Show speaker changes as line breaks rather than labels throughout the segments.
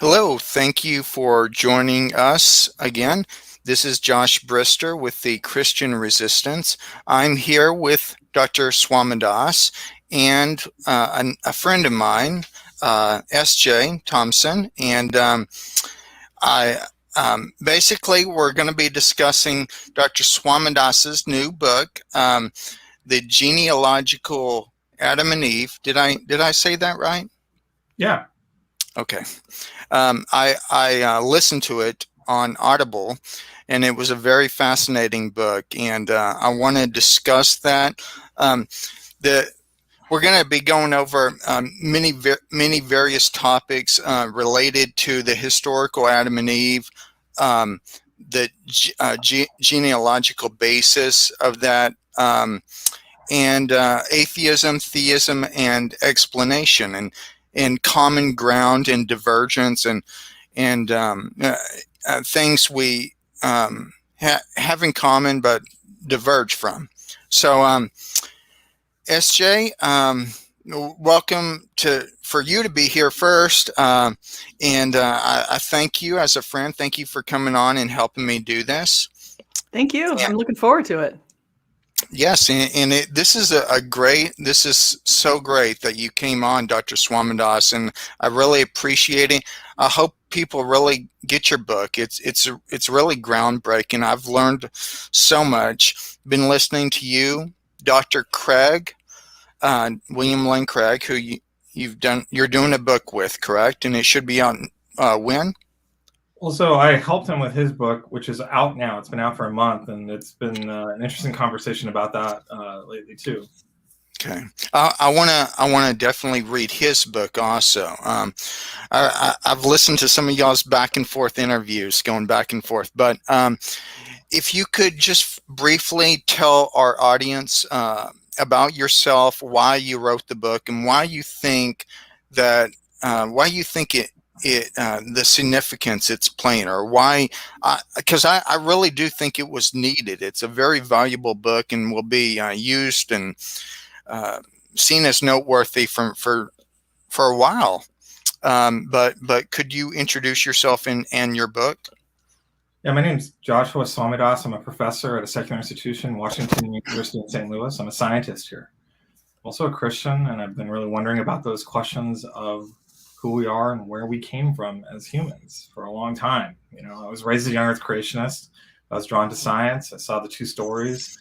Hello, thank you for joining us again. This is Josh Brister with the Christian Resistance. I'm here with Dr. Swamidass and a friend of mine, S.J. Thompson, and I basically we're going to be discussing Dr. Swamidass's new book, The Genealogical Adam and Eve. Did I say that right?
Yeah.
Okay. I listened to it on Audible, and it was a very fascinating book, and I want to discuss that. The We're going to be going over many various topics related to the historical Adam and Eve, the genealogical basis of that, and atheism, theism, and explanation, and common ground and divergence, and things we have in common but diverge from. So, SJ, welcome for you to be here first, and I thank you as a friend. Thank you for coming on and helping me do this.
Thank you. I'm looking forward to it.
Yes, and this is this is so great that you came on, Dr. Swamidass, and I really appreciate it. I hope people really get your book. It's really groundbreaking. I've learned so much. Been listening to you, Dr. Craig, William Lane Craig, who you're doing a book with, correct? And it should be on when?
Well, so I helped him with his book, which is out now. It's been out for a month, and it's been an interesting conversation about that lately too.
Okay, I wanna definitely read his book also. I've listened to some of y'all's back and forth interviews, going back and forth. But if you could just briefly tell our audience about yourself, why you wrote the book, and why you think it the significance it's playing, or why, because I really do think it was needed. It's a very valuable book and will be used and seen as noteworthy for a while. But could you introduce yourself and your book?
Yeah, my name's Joshua Swamidass. I'm a professor at a secular institution, Washington University in St. Louis. I'm a scientist here. I'm also a Christian, and I've been really wondering about those questions of who we are and where we came from as humans for a long time. I was raised a young earth creationist. I was drawn to science. I saw the two stories,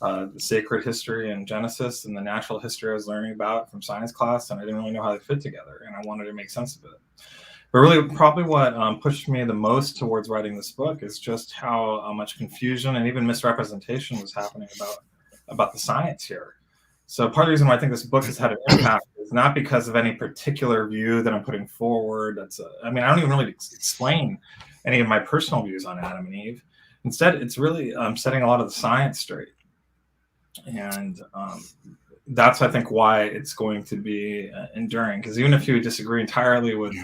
the sacred history in Genesis and the natural history I was learning about from science class, and I didn't really know how they fit together, and I wanted to make sense of it. But really, probably what pushed me the most towards writing this book is just how much confusion and even misrepresentation was happening about the science here. So part of the reason why I think this book has had an impact is not because of any particular view that I'm putting forward. I don't even really explain any of my personal views on Adam and Eve. Instead, it's really setting a lot of the science straight. And that's, I think, why it's going to be enduring. Because even if you disagree entirely with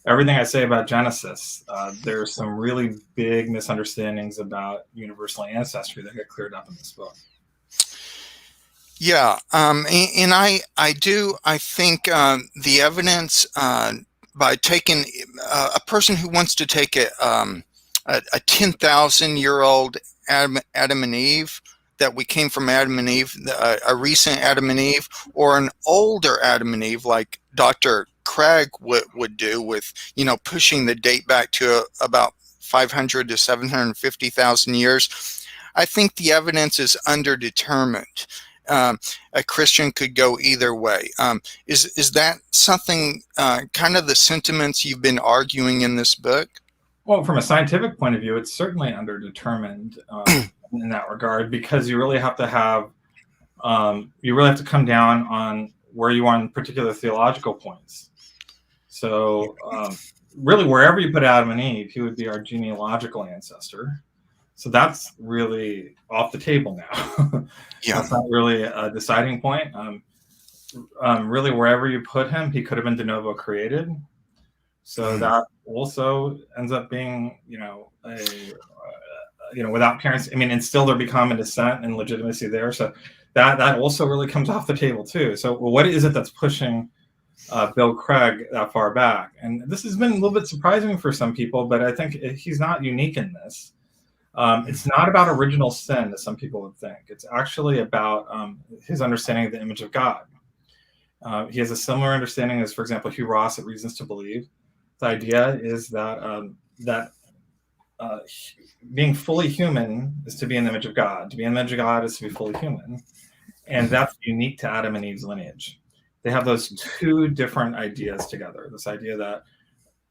everything I say about Genesis, there's some really big misunderstandings about universal ancestry that get cleared up in this book.
Yeah, and I think the evidence by taking a person who wants to take a 10,000-year-old Adam and Eve, that we came from Adam and Eve, a recent Adam and Eve, or an older Adam and Eve like Dr. Craig would do with, pushing the date back to about 500 to 750,000 years. I think the evidence is underdetermined. A Christian could go either way. Is that something, kind of the sentiments you've been arguing in this book?
Well, from a scientific point of view, it's certainly underdetermined in that regard, because you really have to come down on where you are on particular theological points. So really, wherever you put Adam and Eve, he would be our genealogical ancestor. So that's really off the table now.
Yeah.
That's not really a deciding point. Really, wherever you put him, he could have been de novo created. So that also ends up being, without parents, and still there be common descent and legitimacy there. So that also really comes off the table too. So what is it that's pushing Bill Craig that far back. And this has been a little bit surprising for some people, but I think he's not unique in this. It's not about original sin, as some people would think. It's actually about his understanding of the image of God. He has a similar understanding as, for example, Hugh Ross at Reasons to Believe. The idea is that being fully human is to be in the image of God. To be in the image of God is to be fully human. And that's unique to Adam and Eve's lineage. They have those two different ideas together. This idea that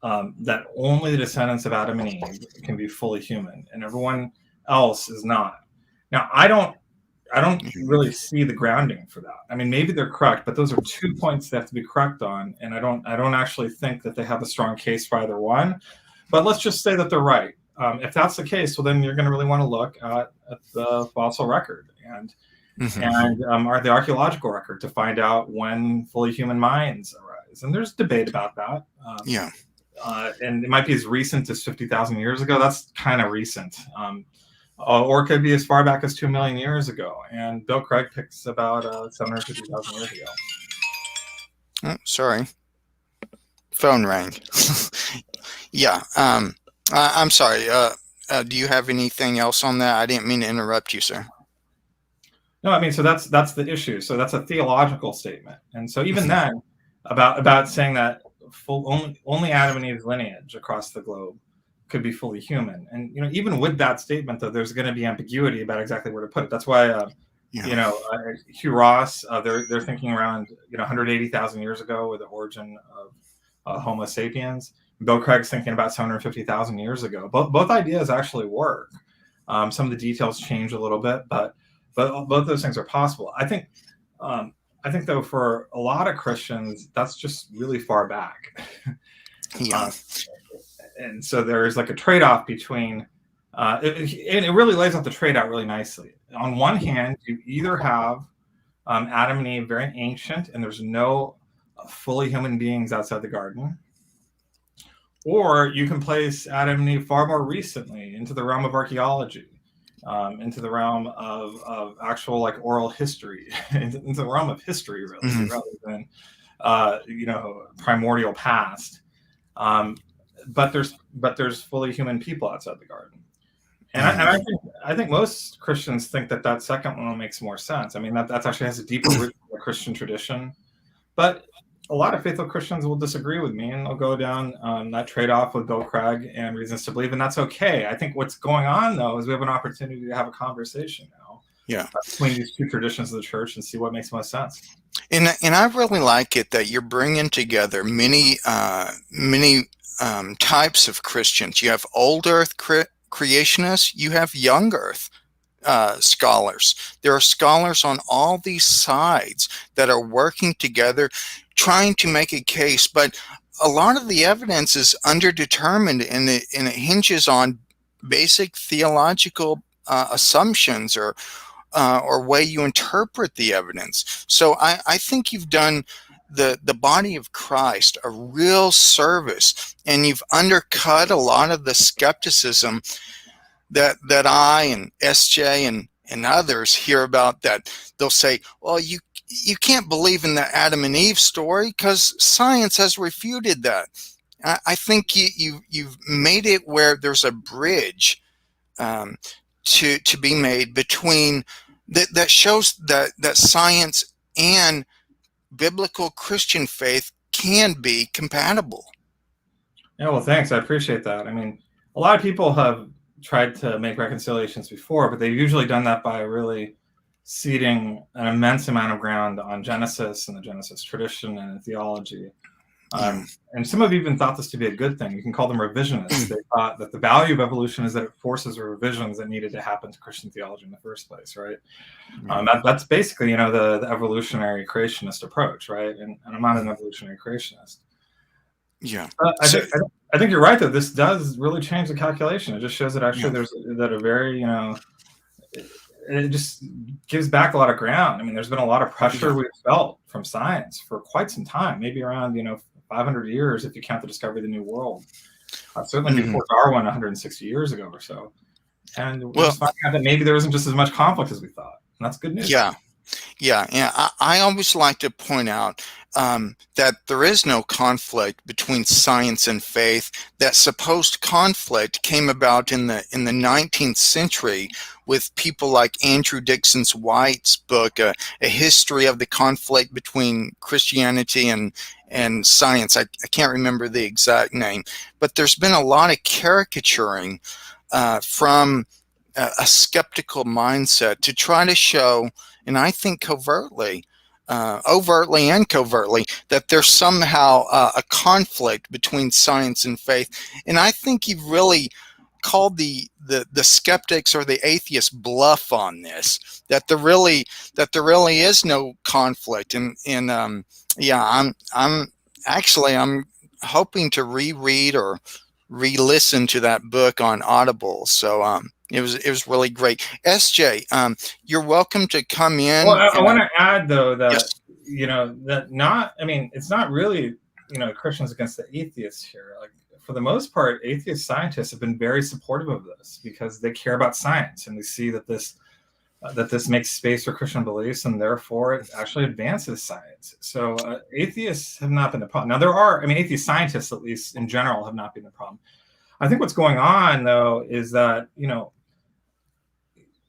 that only the descendants of Adam and Eve can be fully human, and everyone else is not. Now, I don't really see the grounding for that. I mean, maybe they're correct, but those are 2 points they have to be correct on, and I don't actually think that they have a strong case for either one. But let's just say that they're right. If that's the case, well, then you're going to really want to look at the fossil record and the archaeological record to find out when fully human minds arise. And there's debate about that. And it might be as recent as 50,000 years ago. That's kind of recent. Or it could be as far back as 2 million years ago. And Bill Craig picks about 750,000 years ago.
Oh, sorry. Phone rang. Yeah. I'm sorry. Do you have anything else on that? I didn't mean to interrupt you, sir.
No, I mean, so that's the issue. So that's a theological statement. And so even then, about saying that only Adam and Eve's lineage across the globe could be fully human. And, even with that statement, though, there's going to be ambiguity about exactly where to put it. That's why, Hugh Ross, they're thinking around, 180,000 years ago with the origin of Homo sapiens. Bill Craig's thinking about 750,000 years ago. Both ideas actually work. Some of the details change a little bit, but both those things are possible. I think, though, for a lot of Christians, that's just really far back. And so there's like a trade-off between, it really lays out the trade-out really nicely. On one hand, you either have Adam and Eve very ancient, and there's no fully human beings outside the garden, or you can place Adam and Eve far more recently into the realm of archaeology. Into the realm of actual like oral history, into the realm of history, really, rather than primordial past. But there's fully human people outside the garden, and I think most Christians think that second one makes more sense. I mean, that actually has a deeper root in the Christian tradition, but a lot of faithful Christians will disagree with me, and they'll go down that trade-off with Bill Craig and Reasons to Believe, and that's okay. I think what's going on, though, is we have an opportunity to have a conversation now between these two traditions of the church and see what makes most sense.
And I really like it that you're bringing together many types of Christians. You have old Earth creationists. You have young Earth scholars. There are scholars on all these sides that are working together, trying to make a case, but a lot of the evidence is underdetermined, and it hinges on basic theological assumptions or way you interpret the evidence. So I think you've done the body of Christ a real service, and you've undercut a lot of the skepticism that I and SJ and others hear about. That they'll say, well, you can't believe in the Adam and Eve story because science has refuted that. I think you've made it where there's a bridge to be made between that shows that science and biblical Christian faith can be compatible.
Yeah, well, thanks. I appreciate that. I mean, a lot of people have tried to make reconciliations before, but they've usually done that by really ceding an immense amount of ground on Genesis and the Genesis tradition and theology. And some have even thought this to be a good thing. You can call them revisionists. They thought that the value of evolution is that it forces revisions that needed to happen to Christian theology in the first place, right? That's basically, the evolutionary creationist approach, right? And I'm not an evolutionary creationist.
Yeah.
I think you're right, though. This does really change the calculation. It just shows that actually there's a very, it just gives back a lot of ground. I mean, there's been a lot of pressure we've felt from science for quite some time, maybe around, 500 years if you count the discovery of the New World. Certainly before Darwin 160 years ago or so. And we're just finding out that maybe there isn't just as much conflict as we thought. And that's good news.
Yeah. I always like to point out that there is no conflict between science and faith. That supposed conflict came about in the 19th century with people like Andrew Dixon White's book, A History of the Conflict Between Christianity and Science. I can't remember the exact name, but there's been a lot of caricaturing from a skeptical mindset to try to show, and I think overtly and covertly, that there's somehow a conflict between science and faith. And I think you've really called the skeptics or the atheists bluff on this, that there really is no conflict. And yeah, I'm hoping to reread or re-listen to that book on Audible. So it was really great. SJ, you're welcome to come in.
Well, I want to add though that
Yes.
it's not really Christians against the atheists here. Like, for the most part, atheist scientists have been very supportive of this because they care about science and they see that this makes space for Christian beliefs, and therefore it actually advances science. So atheists have not been the problem. Now atheist scientists, at least in general, have not been the problem. I think what's going on though is that,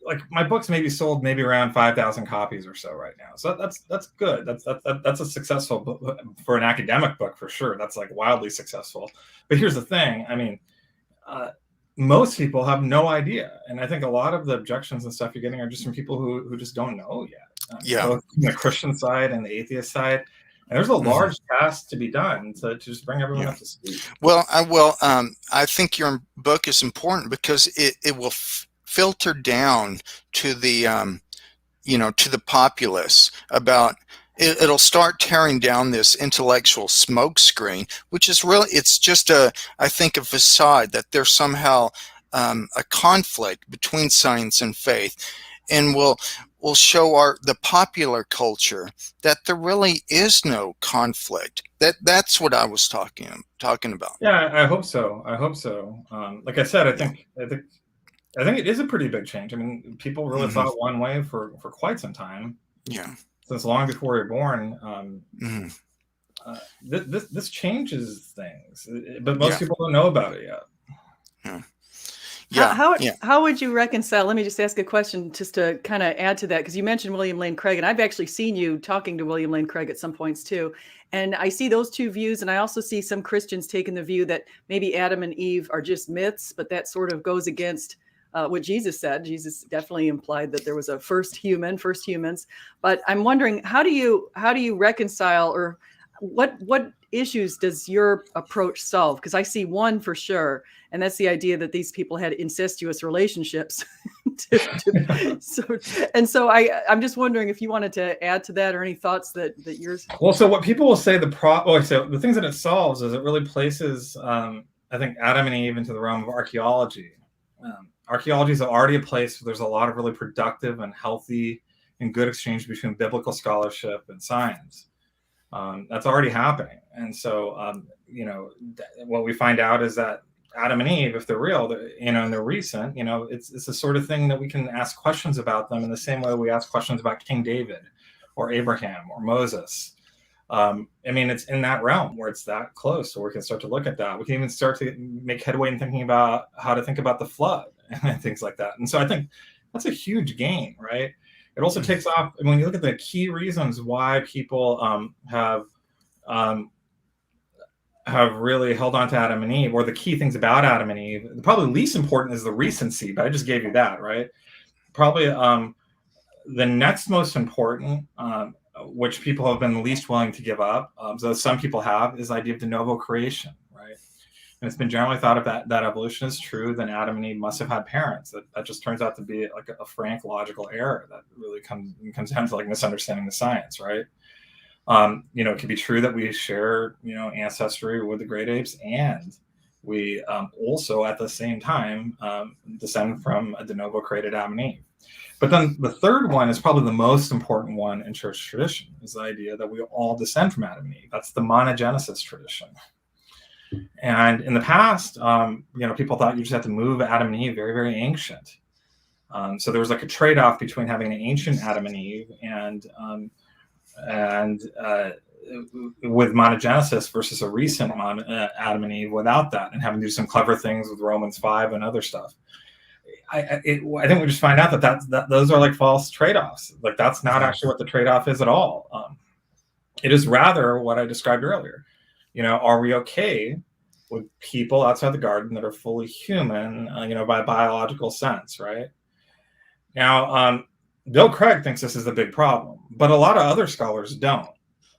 like, my books maybe sold around 5,000 copies or so right now. So that's good. That's a successful book for an academic book, for sure. That's like wildly successful. But here's the thing. I mean, most people have no idea. And I think a lot of the objections and stuff you're getting are just from people who just don't know yet. Both from the Christian side and the atheist side. And there's a large task to be done to just bring everyone up to speed.
Well, I think your book is important because it will filter down to the to the populace. About it'll start tearing down this intellectual smokescreen, which is really, it's just I think a facade that there's somehow a conflict between science and faith, and will show the popular culture that there really is no conflict. That's what I was talking about.
Yeah, I hope so. Like I said, I think it is a pretty big change. I mean, people really thought one way for quite some time.
Yeah.
Since long before we were born. This changes things, but most people don't know about it yet.
How would you reconcile? Let me just ask a question just to kind of add to that, because you mentioned William Lane Craig, and I've actually seen you talking to William Lane Craig at some points too. And I see those two views, and I also see some Christians taking the view that maybe Adam and Eve are just myths, but that sort of goes against what Jesus said. Jesus definitely implied that there was a first humans. But I'm wondering, how do you reconcile, or what issues does your approach solve? Because I see one for sure, and that's the idea that these people had incestuous relationships. So I'm just wondering if you wanted to add to that, or any thoughts that yours.
Well, so what people will say so the things that it solves is it really places, I think, Adam and Eve into the realm of archaeology. Archaeology is already a place where there's a lot of really productive and healthy and good exchange between biblical scholarship and science. That's already happening. And so, what we find out is that Adam and Eve, if they're real, and they're recent, it's the sort of thing that we can ask questions about them in the same way we ask questions about King David or Abraham or Moses. It's in that realm where it's that close, so we can start to look at that. We can even start to make headway in thinking about how to think about the flood and things like that. And so I think that's a huge gain, right? It also takes off, when you look at the key reasons why people have really held on to Adam and Eve, or the key things about Adam and Eve. Probably least important is the recency, but I just gave you that, right? Probably the next most important, which people have been least willing to give up, though some people have, is the idea of de novo creation, right? And it's been generally thought of that evolution is true, then Adam and Eve must have had parents. That just turns out to be like a frank logical error that really comes down to like misunderstanding the science, right? It could be true that we share, ancestry with the great apes, and we also at the same time descend from a de novo created Adam and Eve. But then the third one is probably the most important one in church tradition, is the idea that we all descend from Adam and Eve. That's the Monogenesis Tradition. And in the past, people thought you just had to move Adam and Eve very, very ancient. So there was like a trade-off between having an ancient Adam and Eve and with monogenesis versus a recent Adam and Eve without that, and having to do some clever things with Romans 5 and other stuff. I think we just find out that those are like false trade-offs. Like that's not actually what the trade-off is at all. It is rather what I described earlier. Are we okay with people outside the garden that are fully human, by biological sense, right? Now, Bill Craig thinks this is a big problem, but a lot of other scholars don't.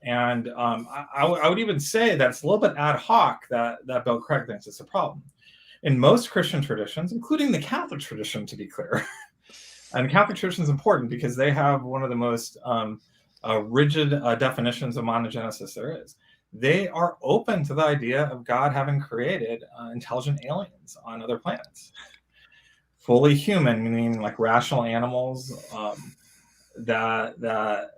And I would even say that it's a little bit ad hoc that Bill Craig thinks it's a problem. In most Christian traditions, including the Catholic tradition, to be clear, and the Catholic tradition is important because they have one of the most rigid definitions of monogenesis there is. They are open to the idea of God having created intelligent aliens on other planets. Fully human, meaning like rational animals that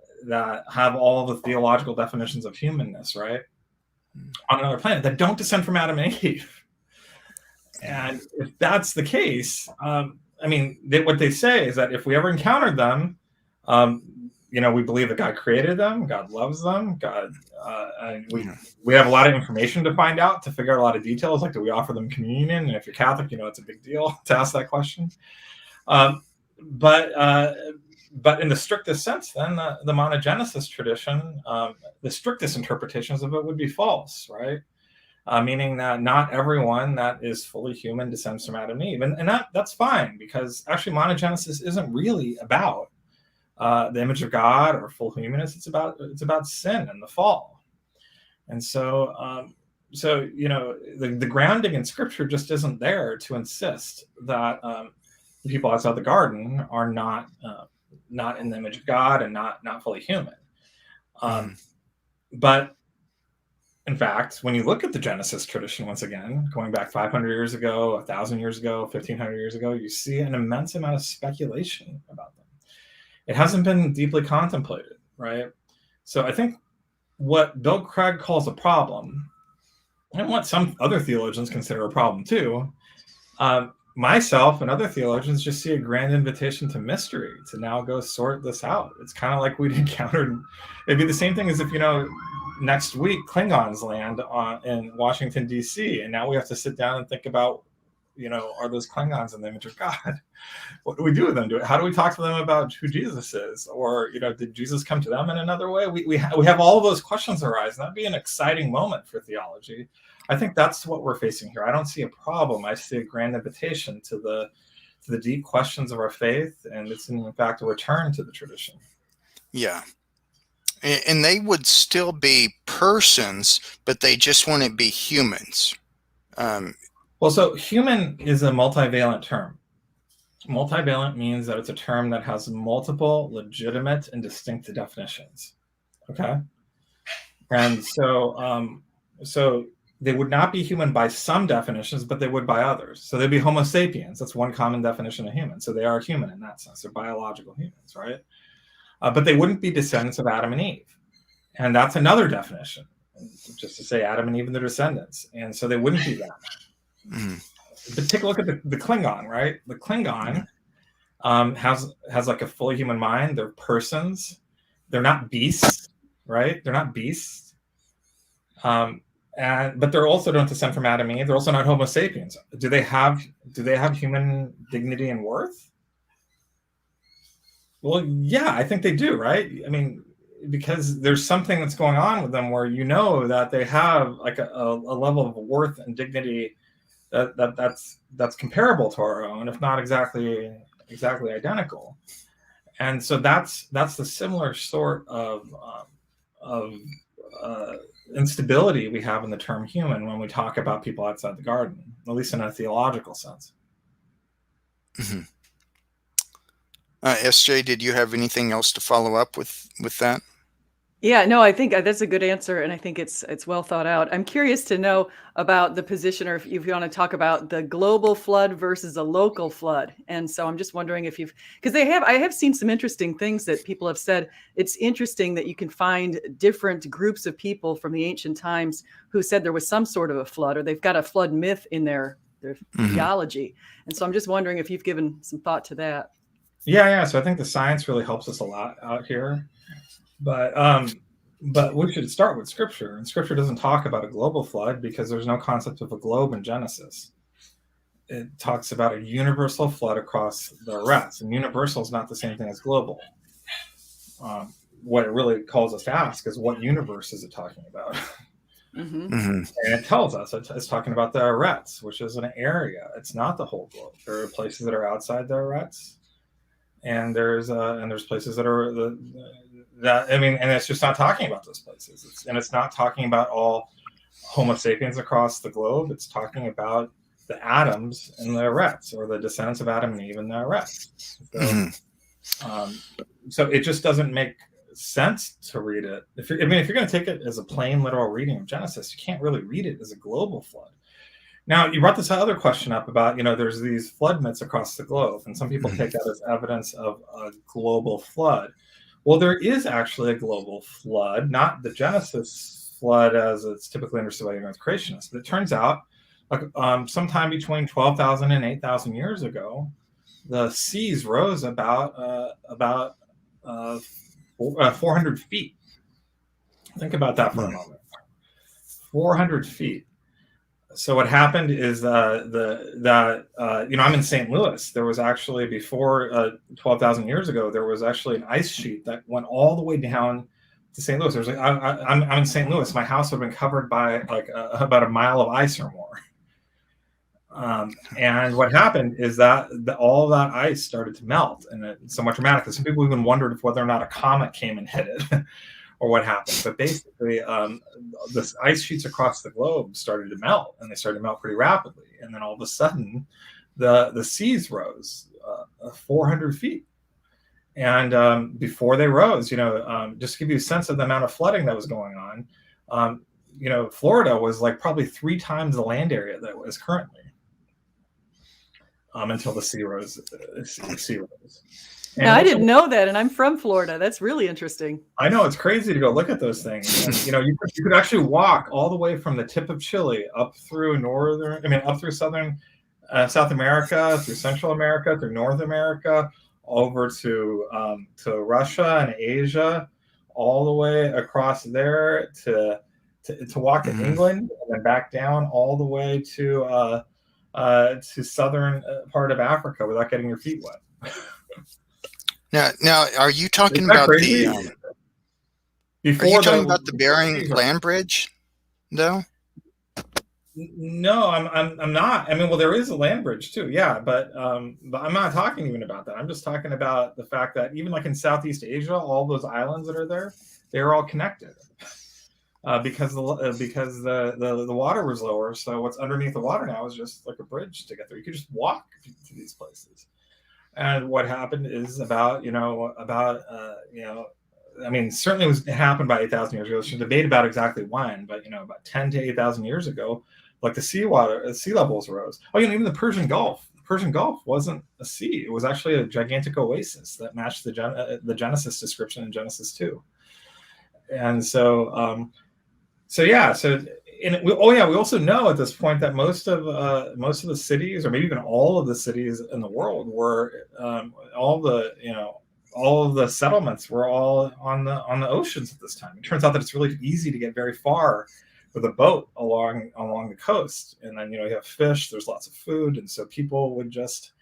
have all the theological definitions of humanness, right? On another planet that don't descend from Adam and Eve. And if that's the case, what they say is that if we ever encountered them, we believe that God created them, God loves them, and we have a lot of information to find out, to figure out a lot of details, like do we offer them communion? And if you're Catholic, it's a big deal to ask that question. But in the strictest sense, then the monogenesis tradition, the strictest interpretations of it would be false, right? Meaning that not everyone that is fully human descends from Adam and Eve, and that's fine, because actually monogenesis isn't really about the image of God or full humanness. It's about sin and the fall. And so the grounding in Scripture just isn't there to insist that the people outside the garden are not in the image of God and not fully human. But in fact, when you look at the Genesis tradition, once again, going back 500 years ago, 1,000 years ago, 1,500 years ago, you see an immense amount of speculation about them. It hasn't been deeply contemplated, right? So I think what Bill Craig calls a problem, and what some other theologians consider a problem too, myself and other theologians just see a grand invitation to mystery, to now go sort this out. It's kind of like we'd encountered. It'd be the same thing as if, next week Klingons land in Washington, D.C., and now we have to sit down and think about, are those Klingons in the image of God? What do we do with them? How do we talk to them about who Jesus is? Or, did Jesus come to them in another way? We have all of those questions arise. That'd be an exciting moment for theology. I think that's what we're facing here. I don't see a problem. I see a grand invitation to the deep questions of our faith, and it's in fact a return to the tradition.
Yeah. And they would still be persons, but they just wouldn't be humans.
So human is a multivalent term. Multivalent means that it's a term that has multiple legitimate and distinct definitions. Okay? And so they would not be human by some definitions, but they would by others. So they'd be Homo sapiens. That's one common definition of human. So they are human in that sense. They're biological humans, right? But they wouldn't be descendants of Adam and Eve. And that's another definition, just to say Adam and Eve and their descendants. And so they wouldn't be that. But take a look at the Klingon, right? The Klingon has like a fully human mind. They're persons. They're not beasts, right? They're not beasts. But they're also don't descend from Adam and Eve. They're also not Homo sapiens. Do they have human dignity and worth? Well, yeah, I think they do, right? I mean, because there's something that's going on with them where that they have like a level of worth and dignity that's comparable to our own, if not exactly identical. And so that's the similar sort of instability we have in the term human when we talk about people outside the garden, at least in a theological sense.
Mm-hmm. SJ, did you have anything else to follow up with that?
Yeah, no, I think that's a good answer, and I think it's well thought out. I'm curious to know about the position, or if you want to talk about the global flood versus a local flood. And so I'm just wondering if because I have seen some interesting things that people have said. It's interesting that you can find different groups of people from the ancient times who said there was some sort of a flood, or they've got a flood myth in their theology. And so I'm just wondering if you've given some thought to that.
Yeah. So I think the science really helps us a lot out here. But But we should start with Scripture, and Scripture doesn't talk about a global flood because there's no concept of a globe in Genesis. It talks about a universal flood across the Eretz, and universal is not the same thing as global. What it really calls us to ask is, what universe is it talking about?
Mm-hmm.
And it tells us it's talking about the Eretz, which is an area. It's not the whole globe. There are places that are outside the Eretz, and there's places that are and it's just not talking about those places. It's not talking about all Homo sapiens across the globe. It's talking about the Adams in the Eretz, or the descendants of Adam and Eve in the Eretz. So it just doesn't make sense to read it. If you're going to take it as a plain literal reading of Genesis, you can't really read it as a global flood. Now, you brought this other question up about, there's these flood myths across the globe, and some people take that as evidence of a global flood. Well, there is actually a global flood, not the Genesis flood as it's typically understood by Earth creationists. But it turns out, sometime between 12,000 and 8,000 years ago, the seas rose about 400 feet. Think about that for a moment. 400 feet. So what happened is I'm in St. Louis. There was actually, before 12,000 years ago, there was actually an ice sheet that went all the way down to St. Louis. There's I'm in St. Louis. My house would have been covered by about a mile of ice or more. And what happened is that all that ice started to melt, and it's somewhat dramatic. Some people even wondered whether or not a comet came and hit it. Or what happened. But basically, the ice sheets across the globe started to melt, and they started to melt pretty rapidly. And then all of a sudden, the seas rose 400 feet. And before they rose, just to give you a sense of the amount of flooding that was going on, Florida was like probably 3 times the land area that it was currently, until the sea rose.
Now, I didn't know that, and I'm from Florida. That's really interesting.
I know, it's crazy to go look at those things. And, you could actually walk all the way from the tip of Chile up through up through southern South America, through Central America, through North America, over to Russia and Asia, all the way across there to walk to England, and then back down all the way to southern part of Africa without getting your feet wet.
Now, are you talking about the Bering Land Bridge, though?
No, I'm not. Well, there is a land bridge too, yeah, but I'm not talking even about that. I'm just talking about the fact that even like in Southeast Asia, all those islands that are there, they're all connected because the water was lower. So what's underneath the water now is just like a bridge to get there. You could just walk to these places. And what happened is certainly it happened about 8,000 years ago. There's a debate about exactly when, but about 10 to 8,000 years ago, like the sea levels rose. Even the Persian Gulf. The Persian Gulf wasn't a sea; it was actually a gigantic oasis that matched the Genesis description in Genesis 2. And we also know at this point that most of the cities, or maybe even all of the cities in the world, were all of the settlements were all on the oceans at this time. It turns out that it's really easy to get very far with a boat along the coast, and then you have fish. There's lots of food, and so people would just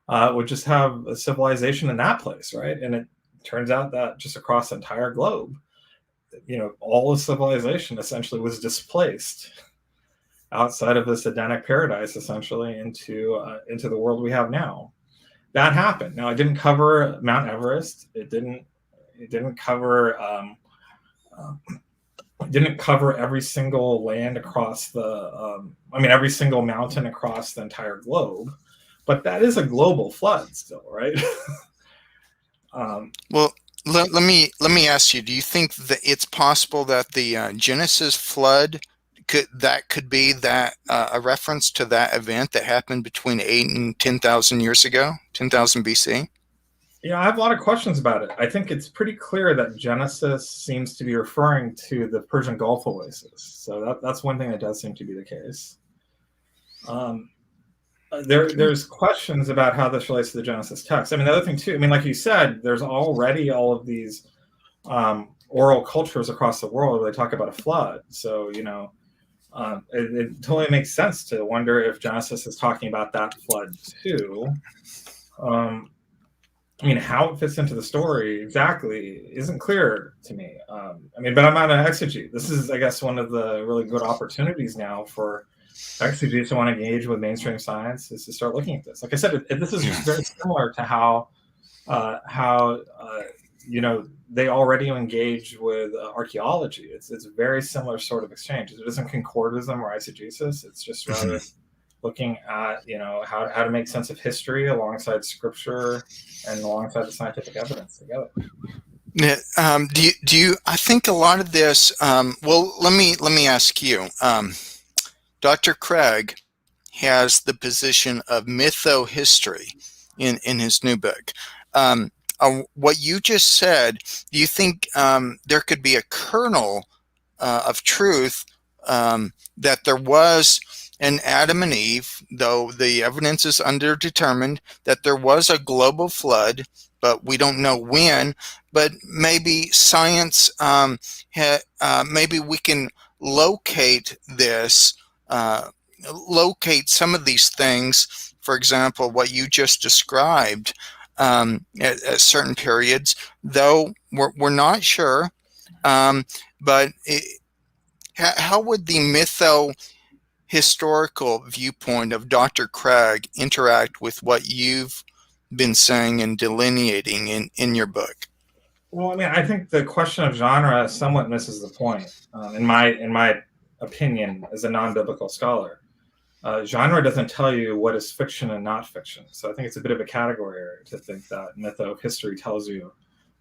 have a civilization in that place, right? And it turns out that just across the entire globe, all of civilization essentially was displaced outside of this Edenic paradise, essentially into the world we have now. That happened. Now, it didn't cover Mount Everest. It didn't cover every single land across every single mountain across the entire globe. But that is a global flood still, right?
Well, let me ask you, do you think that it's possible that the Genesis flood could be a reference to that event that happened between 8,000 and 10,000 years ago, 10,000 BC?
Yeah, I have a lot of questions about it. I think it's pretty clear that Genesis seems to be referring to the Persian Gulf oasis. So that's one thing that does seem to be the case. There's questions about how this relates to the Genesis text. The other thing too, like you said, there's already all of these oral cultures across the world where they talk about a flood. So, it totally makes sense to wonder if Genesis is talking about that flood too. How it fits into the story exactly isn't clear to me. But I'm not an exegete. This is, I guess, one of the really good opportunities now for exegetes who want to engage with mainstream science is to start looking at this. Like I said, this is very similar to how they already engage with archaeology. It's a very similar sort of exchange. It isn't concordism or eisegesis. It's just rather looking at how to make sense of history alongside scripture and alongside the scientific evidence together.
Do you? I think a lot of this. Well, let me ask you. Dr. Craig has the position of mytho-history in his new book. What you just said, do you think there could be a kernel of truth that there was an Adam and Eve, though the evidence is underdetermined, that there was a global flood, but we don't know when, but maybe science, maybe we can locate this, locate some of these things, for example, what you just described, at certain periods, though we're not sure. But how would the mytho-historical viewpoint of Dr. Craig interact with what you've been saying and delineating in your book?
Well, I think the question of genre somewhat misses the point, in my opinion, as a non-biblical scholar. Genre doesn't tell you what is fiction and not fiction. So I think it's a bit of a category error to think that mytho-history tells you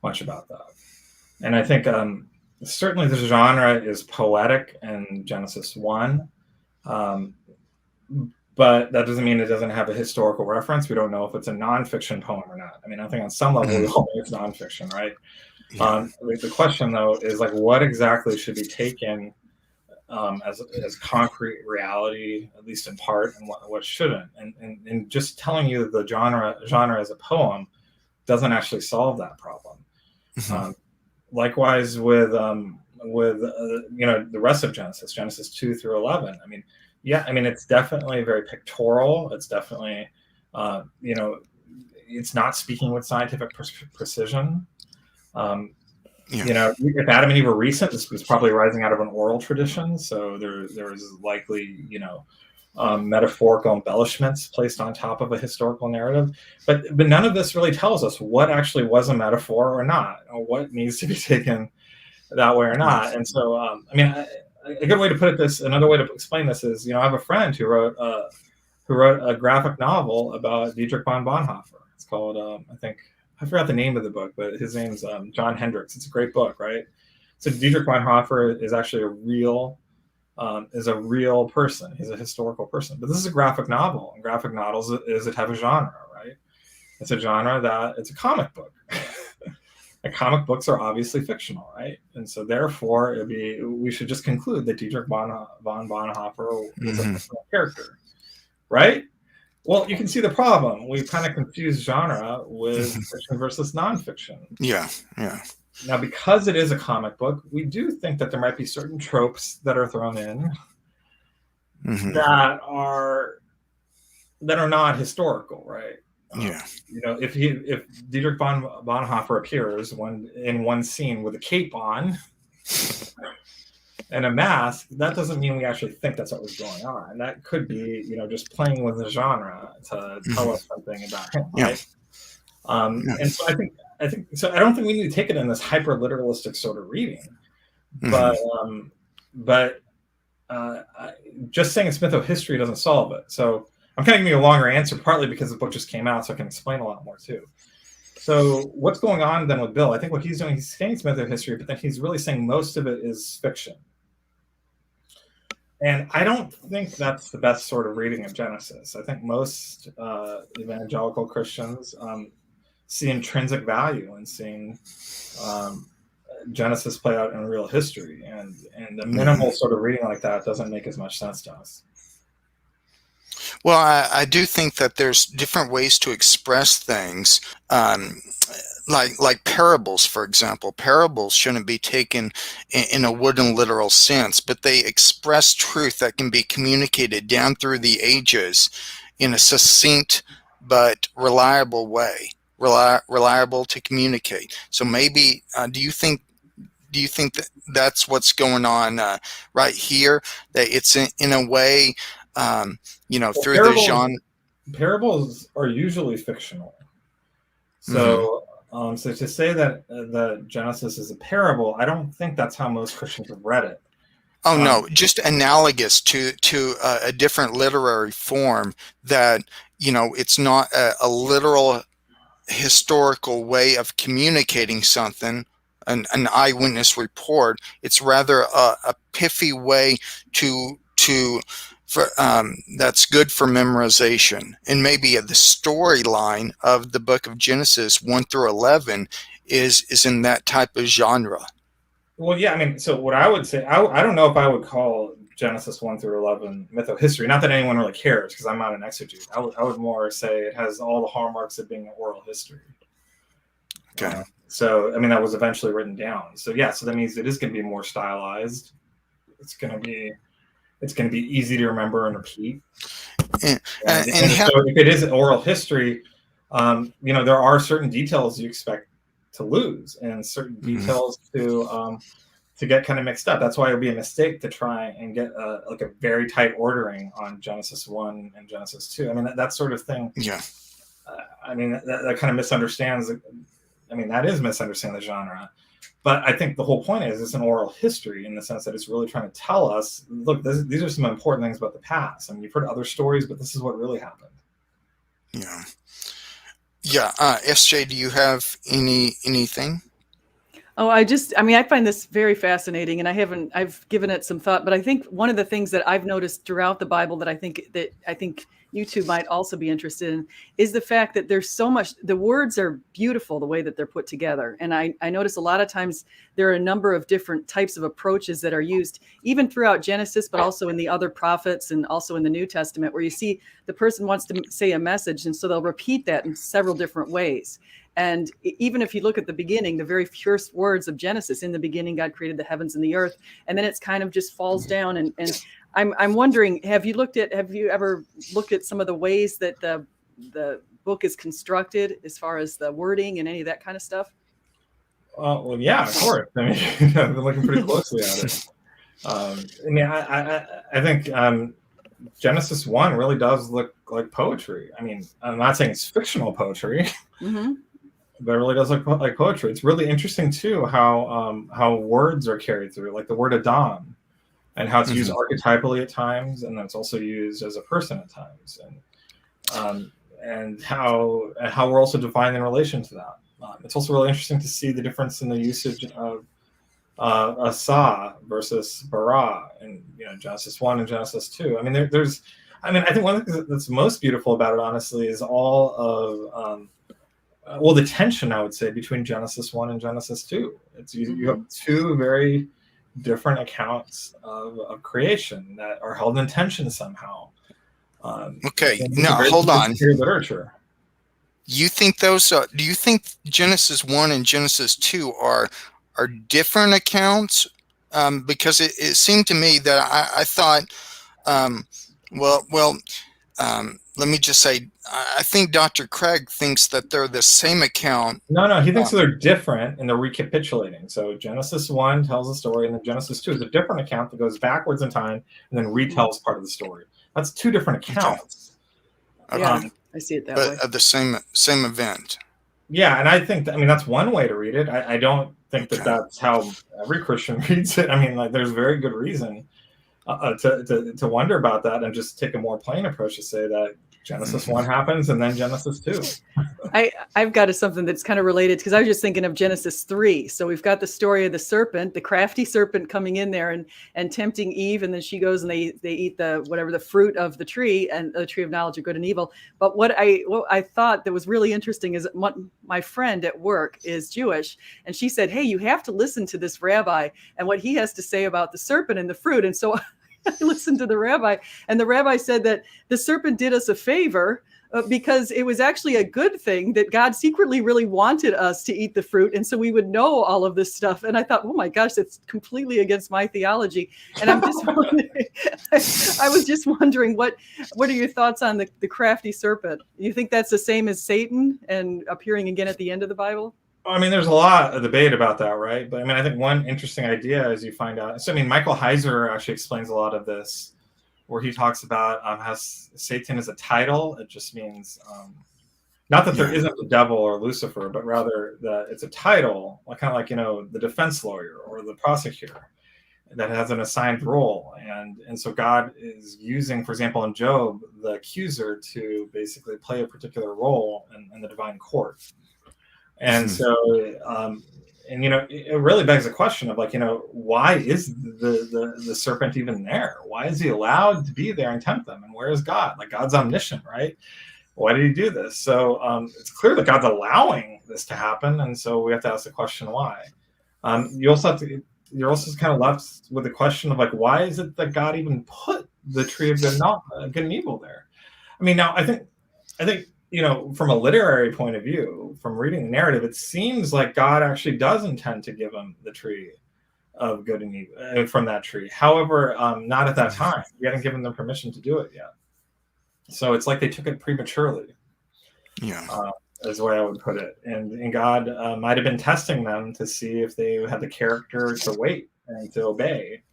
much about that. And I think certainly the genre is poetic in Genesis 1, but that doesn't mean it doesn't have a historical reference. We don't know if it's a nonfiction poem or not. I think on some level we all know it's nonfiction, right? Yeah. The question, though, is what exactly should be taken as concrete reality, at least in part, and what shouldn't. And just telling you the genre as a poem doesn't actually solve that problem. Likewise with the rest of Genesis 2 through 11. It's definitely very pictorial. It's definitely it's not speaking with scientific precision. If Adam and Eve were recent, this was probably rising out of an oral tradition. So there was likely, metaphorical embellishments placed on top of a historical narrative. But none of this really tells us what actually was a metaphor or not, or what needs to be taken that way or not. And so, a good way to put it, another way to explain this is, I have a friend who wrote a graphic novel about Dietrich von Bonhoeffer. It's called, I forgot the name of the book, but his name's John Hendricks. It's a great book, right? So Dietrich Bonhoeffer is actually a real person. He's a historical person. But this is a graphic novel, and graphic novels is a type of genre, right? It's a genre that it's a comic book. And comic books are obviously fictional, right? And so therefore, we should just conclude that Dietrich von Bonhoeffer is a fictional character, right? Well, you can see the problem. We kind of confuse genre with fiction versus nonfiction.
Yeah.
Now, because it is a comic book, we do think that there might be certain tropes that are thrown in that are not historical, right?
Yeah.
If Dietrich von Bonhoeffer appears in one scene with a cape on and a mask, that doesn't mean we actually think that's what was going on. And that could be, just playing with the genre to tell us something about him, right? And so I think so. I don't think we need to take it in this hyper literalistic sort of reading, but just saying it's mytho-history doesn't solve it. So I'm kind of giving you a longer answer, partly because the book just came out, so I can explain a lot more too. So what's going on then with Bill? I think what he's doing, he's saying it's mytho-history, but then he's really saying most of it is fiction. And I don't think that's the best sort of reading of Genesis. I think most evangelical Christians see intrinsic value in seeing Genesis play out in real history. And a minimal sort of reading like that doesn't make as much sense to us.
Well, I do think that there's different ways to express things, like parables, for example. Parables shouldn't be taken in a wooden literal sense, but they express truth that can be communicated down through the ages in a succinct but reliable way, reliable to communicate. So maybe, do you think that that's what's going on right here? That it's in a way,
Well,
through the genre.
parables are usually fictional.
Mhm.
So to say that the Genesis is a parable, I don't think that's how most Christians have read it.
Oh no, just analogous to a different literary form that, it's not a literal historical way of communicating something, an eyewitness report. It's rather a pithy way that's good for memorization. And maybe the storyline of the book of Genesis 1 through 11 is in that type of genre.
Well, yeah, I mean, so what I would say, I don't know if I would call Genesis 1 through 11 mytho-history. Not that anyone really cares, because I'm not an exegete. I would more say it has all the hallmarks of being an oral history.
Okay.
So, I mean, that was eventually written down. So, yeah, so that means it is going to be more stylized. It's going to be easy to remember and repeat. So if it is an oral history, there are certain details you expect to lose and certain details to get kind of mixed up. That's why it would be a mistake to try and get a very tight ordering on Genesis 1 and Genesis 2. I mean, that sort of thing.
Yeah.
I mean, that kind of misunderstands. I mean, that is misunderstanding the genre. But I think the whole point is it's an oral history in the sense that it's really trying to tell us, look, these are some important things about the past. I mean, you've heard other stories, but this is what really happened.
Yeah. Yeah. SJ, do you have anything?
Oh, I find this very fascinating, and I've given it some thought, but I think one of the things that I've noticed throughout the Bible that I think you two might also be interested in is the fact that there's so much, the words are beautiful the way that they're put together. And I notice a lot of times there are a number of different types of approaches that are used, even throughout Genesis, but also in the other prophets and also in the New Testament, where you see the person wants to say a message, and so they'll repeat that in several different ways. And even if you look at the beginning, the very first words of Genesis, in the beginning, God created the heavens and the earth, and then it's kind of just falls down. And I'm wondering, have you ever looked at some of the ways that the book is constructed as far as the wording and any of that kind of stuff?
Well, yeah, of course. I mean, I've been looking pretty closely at it. I think Genesis 1 really does look like poetry. I mean, I'm not saying it's fictional poetry. Mm-hmm. But it really does look like poetry. It's really interesting too how words are carried through, like the word Adam, and how it's used archetypally at times, and it's also used as a person at times, and how we're also defined in relation to that. It's also really interesting to see the difference in the usage of Asa versus bara in Genesis 1 and Genesis 2. I mean, I think one of the things that's most beautiful about it, honestly, is all of the tension, I would say, between Genesis 1 and Genesis 2. It's you have two very different accounts of creation that are held in tension somehow.
Okay, now hold on.
Literature.
You think do you think Genesis 1 and Genesis 2 are different accounts? Because it seemed to me that I thought, let me just say, I think Dr. Craig thinks that they're the same account.
No, he thinks they're different and they're recapitulating. So Genesis 1 tells a story, and then Genesis 2 is a different account that goes backwards in time and then retells part of the story. That's two different accounts.
Okay.
Yeah, I see it that way.
But of the same event.
Yeah, and I think that's one way to read it. I don't think that's how every Christian reads it. I mean, there's very good reason to wonder about that, and just take a more plain approach to say that Genesis 1 happens and then Genesis 2.
I've got something that's kind of related, because I was just thinking of Genesis 3. So we've got the story of the serpent, the crafty serpent coming in there and tempting Eve, and then she goes and they eat the fruit of the tree, and the tree of knowledge of good and evil. But what I thought that was really interesting is my friend at work is Jewish, and she said, "Hey, you have to listen to this rabbi and what he has to say about the serpent and the fruit." And so I listened to the rabbi, and the rabbi said that the serpent did us a favor because it was actually a good thing that God secretly really wanted us to eat the fruit. And so we would know all of this stuff. And I thought, oh my gosh, that's completely against my theology. And I'm just wondering, I was just wondering, what are your thoughts on the crafty serpent? You think that's the same as Satan and appearing again at the end of the Bible?
I mean, there's a lot of debate about that, right? But I mean, I think one interesting idea is you find out. So, I mean, Michael Heiser actually explains a lot of this, where he talks about how Satan is a title. It just means not that there isn't the devil or Lucifer, but rather that it's a title, kind of like, the defense lawyer or the prosecutor that has an assigned role. And so God is using, for example, in Job, the accuser to basically play a particular role in the divine court. And so, it really begs the question of why is the serpent even there? Why is he allowed to be there and tempt them? And where is God? God's omniscient, right? Why did he do this? So it's clear that God's allowing this to happen. And so we have to ask the question, why? You're also kind of left with the question of why is it that God even put the tree of good and evil there? I mean, now I think, from a literary point of view, from reading the narrative, it seems like God actually does intend to give him the tree of good and evil from that tree. However, not at that time. He hadn't given them permission to do it yet. So it's like they took it prematurely. Yeah, is the way I would put it. And God might have been testing them to see if they had the character to wait and to obey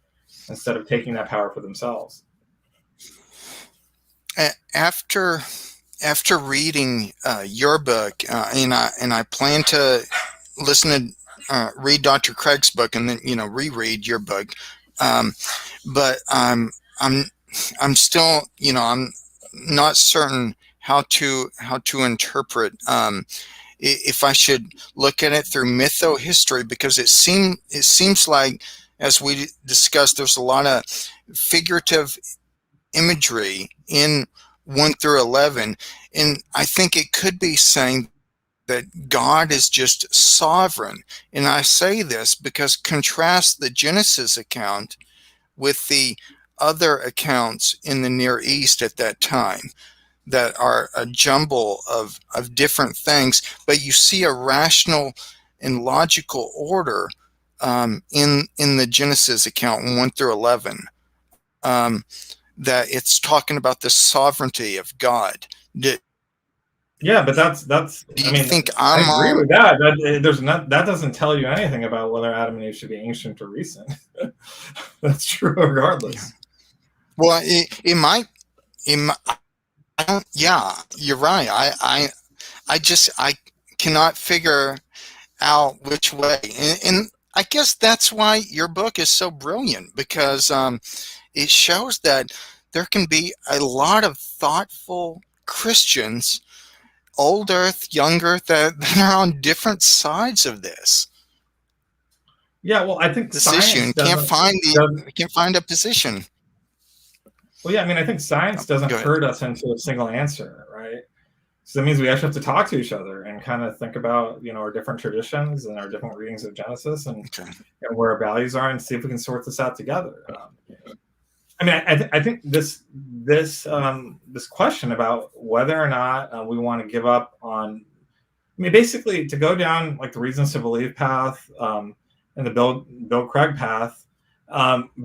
instead of taking that power for themselves.
After reading your book, and I plan to read Dr. Craig's book and then reread your book, but I'm still I'm not certain how to interpret if I should look at it through mytho-history, because it seems like, as we discussed, there's a lot of figurative imagery in 1 through 11, and I think it could be saying that God is just sovereign. And I say this because contrast the Genesis account with the other accounts in the Near East at that time that are a jumble of different things, but you see a rational and logical order in the Genesis account 1 through 11. That it's talking about the sovereignty of God.
Yeah, but that's.
Do you think
I agree with that. That doesn't tell you anything about whether Adam and Eve should be ancient or recent. That's true, regardless.
Well, it might. Yeah, you're right. I cannot figure out which way, and I guess that's why your book is so brilliant, because it shows that there can be a lot of thoughtful Christians, old earth, young earth, that are on different sides of this.
Yeah, well, I think
this issue and can't find a position.
Well, yeah, I mean, I think science doesn't herd us into a single answer, right? So that means we actually have to talk to each other and kind of think about, our different traditions and our different readings of Genesis and where our values are, and see if we can sort this out together. I mean, I think this question about whether or not we want to give up on, basically to go down the reasons to believe path and the Bill Craig path.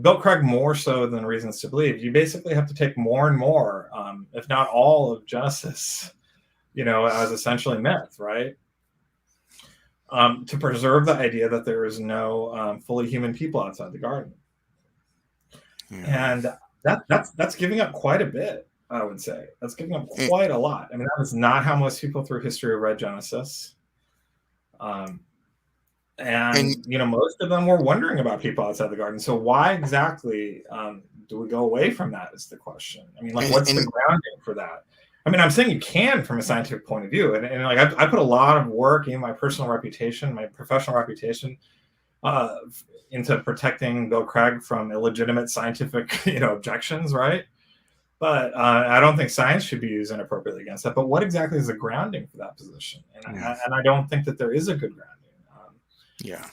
Bill Craig more so than reasons to believe. You basically have to take more and more, if not all, of Genesis, as essentially myth, right? To preserve the idea that there is no fully human people outside the garden. And that's giving up quite a bit, I would say. That's giving up quite a lot. I mean, that is not how most people through history have read Genesis. And most of them were wondering about people outside the garden. So why exactly do we go away from that is the question. I mean, what's the grounding for that? I mean, I'm saying you can from a scientific point of view. And I put a lot of work in my personal reputation, my professional reputation, into protecting Bill Craig from illegitimate scientific, objections, right? But I don't think science should be used inappropriately against that. But what exactly is the grounding for that position? And I don't think that there is a good grounding.
Yeah.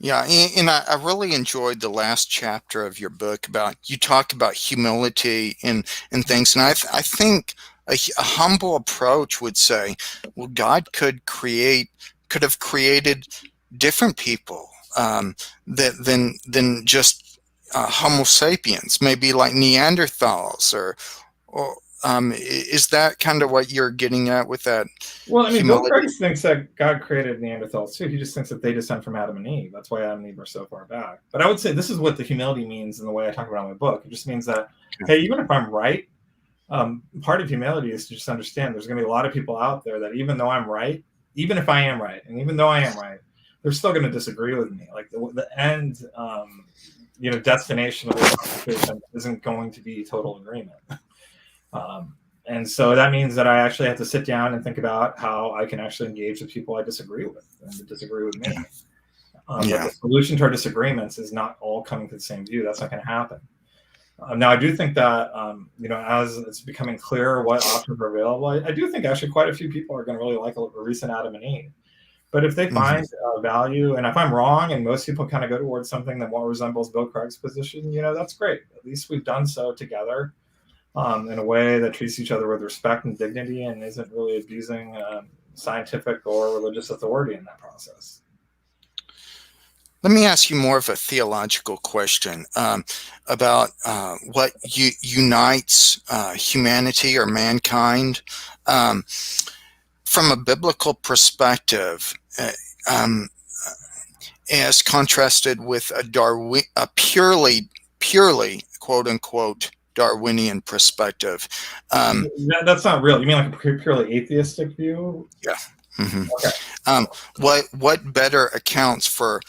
Yeah, and I really enjoyed the last chapter of your book about you talk about humility and things, and I think a humble approach would say, well, God could have created different people than just Homo sapiens, maybe like Neanderthals or is that kind of what you're getting at with that
Well, I mean, Bill
humility?
Craig thinks that God created Neanderthals too. He just thinks that they descend from Adam and Eve. That's why Adam and Eve are so far back. But I would say this is what the humility means in the way I talk about in my book. It just means that, hey, even if I'm right, part of humility is to just understand there's going to be a lot of people out there that even though I'm right, even if I am right, and even though I am right, they're still going to disagree with me. Like the end, destination of the conversation isn't going to be total agreement. And so that means that I actually have to sit down and think about how I can actually engage with people I disagree with and to disagree with me. But the solution to our disagreements is not all coming to the same view. That's not going to happen. Now, I do think that, as it's becoming clearer what options are available, I do think actually quite a few people are going to really like a recent Adam and Eve. But if they find value, and if I'm wrong and most people kind of go towards something that more resembles Bill Craig's position, that's great. At least we've done so together. In a way that treats each other with respect and dignity and isn't really abusing scientific or religious authority in that process.
Let me ask you more of a theological question about what unites humanity or mankind from a biblical perspective, as contrasted with a purely quote unquote Darwinian perspective.
That's not real. You mean like a purely atheistic view?
Yeah. Okay. What better accounts for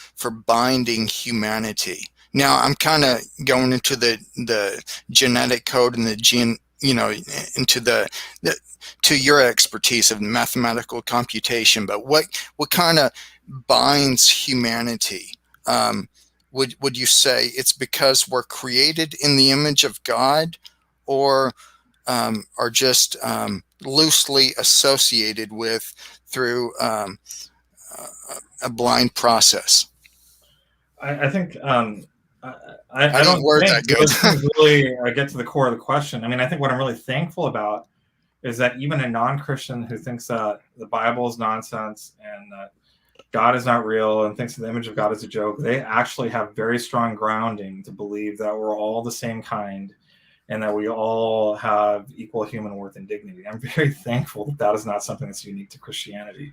binding humanity? Now I'm kind of going into the genetic code and the gene, into to your expertise of mathematical computation. But what kind of binds humanity? Would you say it's because we're created in the image of God, or are just loosely associated with through a blind process?
I think I don't think those things really get to the core of the question. I mean, I think what I'm really thankful about is that even a non-Christian who thinks that the Bible is nonsense and that God is not real and thinks the image of God is a joke, they actually have very strong grounding to believe that we're all the same kind and that we all have equal human worth and dignity. I'm very thankful that that is not something that's unique to Christianity.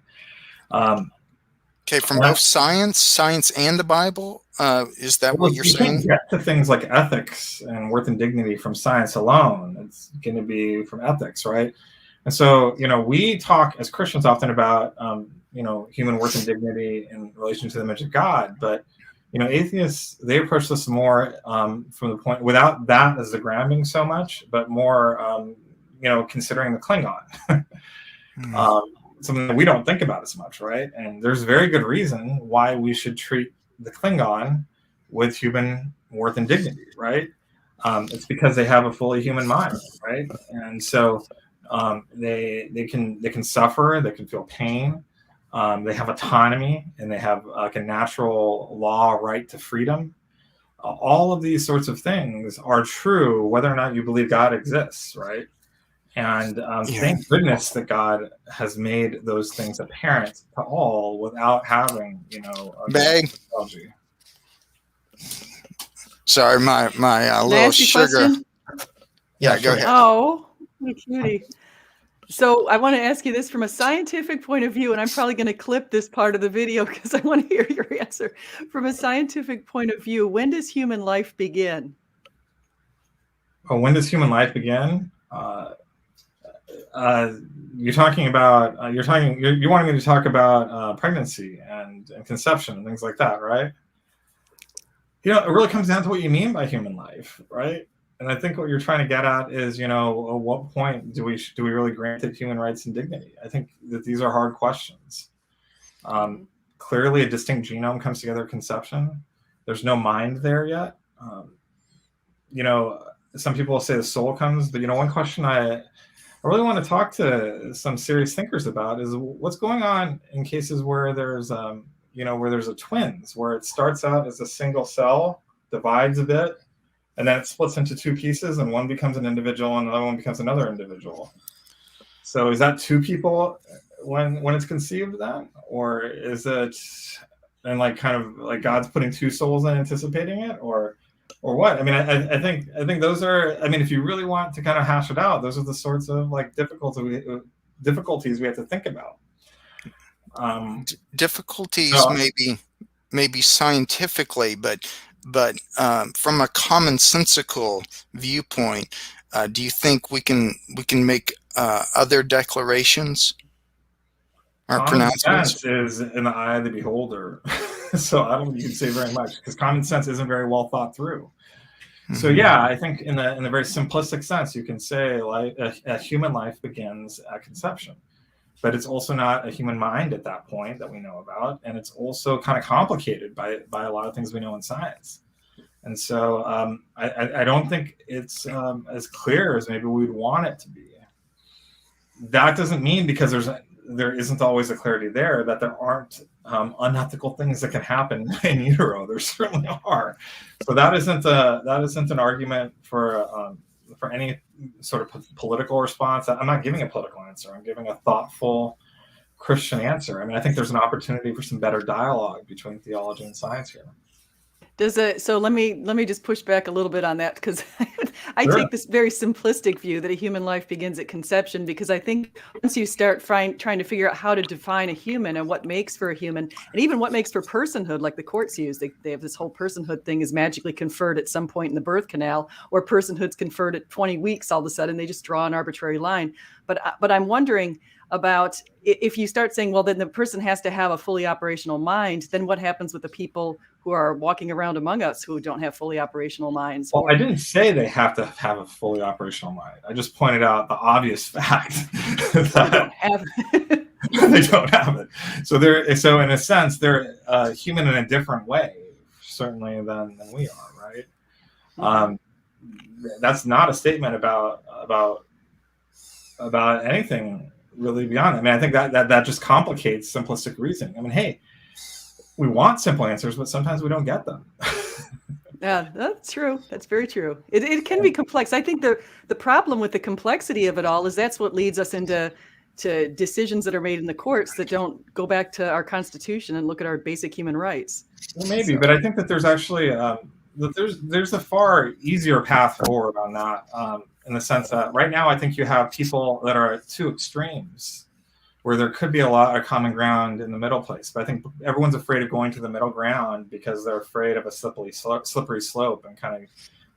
Okay, from both science and the Bible, is that what you're saying?
You can't get to things like ethics and worth and dignity from science alone. It's going to be from ethics, right? And so, we talk as Christians often about, human worth and dignity in relation to the image of God, but atheists, they approach this more from the point without that as the grounding so much, but more, considering the Klingon. Something that we don't think about as much, right? And there's very good reason why we should treat the Klingon with human worth and dignity, right? It's because they have a fully human mind, right? And so they can suffer, they can feel pain, they have autonomy, and they have like a natural law right to freedom. All of these sorts of things are true whether or not you believe God exists, right? And thank goodness that God has made those things apparent to all without having, technology.
Sorry, my little sugar.
Question?
Yeah, go ahead.
Oh, my cutie. So I want to ask you this from a scientific point of view, and I'm probably going to clip this part of the video because I want to hear your answer. From a scientific point of view, when does human life begin?
Oh, when does human life begin? You're talking about you wanting me to talk about pregnancy and conception and things like that, right? It really comes down to what you mean by human life, right? And I think what you're trying to get at is, at what point do we really grant it human rights and dignity? I think that these are hard questions. Clearly, a distinct genome comes together at conception. There's no mind there yet. Some people will say the soul comes, but one question I really want to talk to some serious thinkers about is what's going on in cases where there's where there's a twins, where it starts out as a single cell, divides a bit, and then it splits into two pieces, and one becomes an individual and another one becomes another individual. So is that two people when it's conceived then? Or is it, and like kind of like God's putting two souls in anticipating it, or what? I mean, I think those are, I mean, if you really want to kind of hash it out, those are the sorts of like difficulties we have to think about.
Difficulties maybe scientifically, but from a commonsensical viewpoint, do you think we can make other declarations or pronouncements?
Common sense is in the eye of the beholder. So I don't think you can say very much, because common sense isn't very well thought through. So yeah, I think in the very simplistic sense, you can say like a human life begins at conception, but it's also not a human mind at that point that we know about, and it's also kind of complicated by a lot of things we know in science. And so I don't think it's as clear as maybe we'd want it to be. That doesn't mean, because there isn't always a clarity there, that there aren't unethical things that can happen in utero. There certainly are. So that isn't an argument for any sort of political response. I'm not giving a political answer. I'm giving a thoughtful Christian answer. I mean, I think there's an opportunity for some better dialogue between theology and science here.
So let me just push back a little bit on that, because I
Sure.
take this very simplistic view that a human life begins at conception, because I think once you start trying to figure out how to define a human and what makes for a human, and even what makes for personhood, like the courts use, they have this whole personhood thing is magically conferred at some point in the birth canal, or personhood's conferred at 20 weeks all of a sudden. They just draw an arbitrary line. But I'm wondering about, if you start saying, well, then the person has to have a fully operational mind, then what happens with the people who are walking around among us who don't have fully operational minds?
Well, I didn't say they have to have a fully operational mind. I just pointed out the obvious fact that they don't have it. So in a sense, they're human in a different way, certainly than we are, right? That's not a statement about anything really beyond it. I mean, I think that just complicates simplistic reasoning. I mean, hey, we want simple answers, but sometimes we don't get them.
Yeah, that's true. That's very true. It can be complex. I think the problem with the complexity of it all is that's what leads us into decisions that are made in the courts that don't go back to our Constitution and look at our basic human rights.
Well, maybe, but I think that there's actually there's a far easier path forward on that, in the sense that right now I think you have people that are at two extremes, where there could be a lot of common ground in the middle place. But I think everyone's afraid of going to the middle ground because they're afraid of a slippery slope and kind of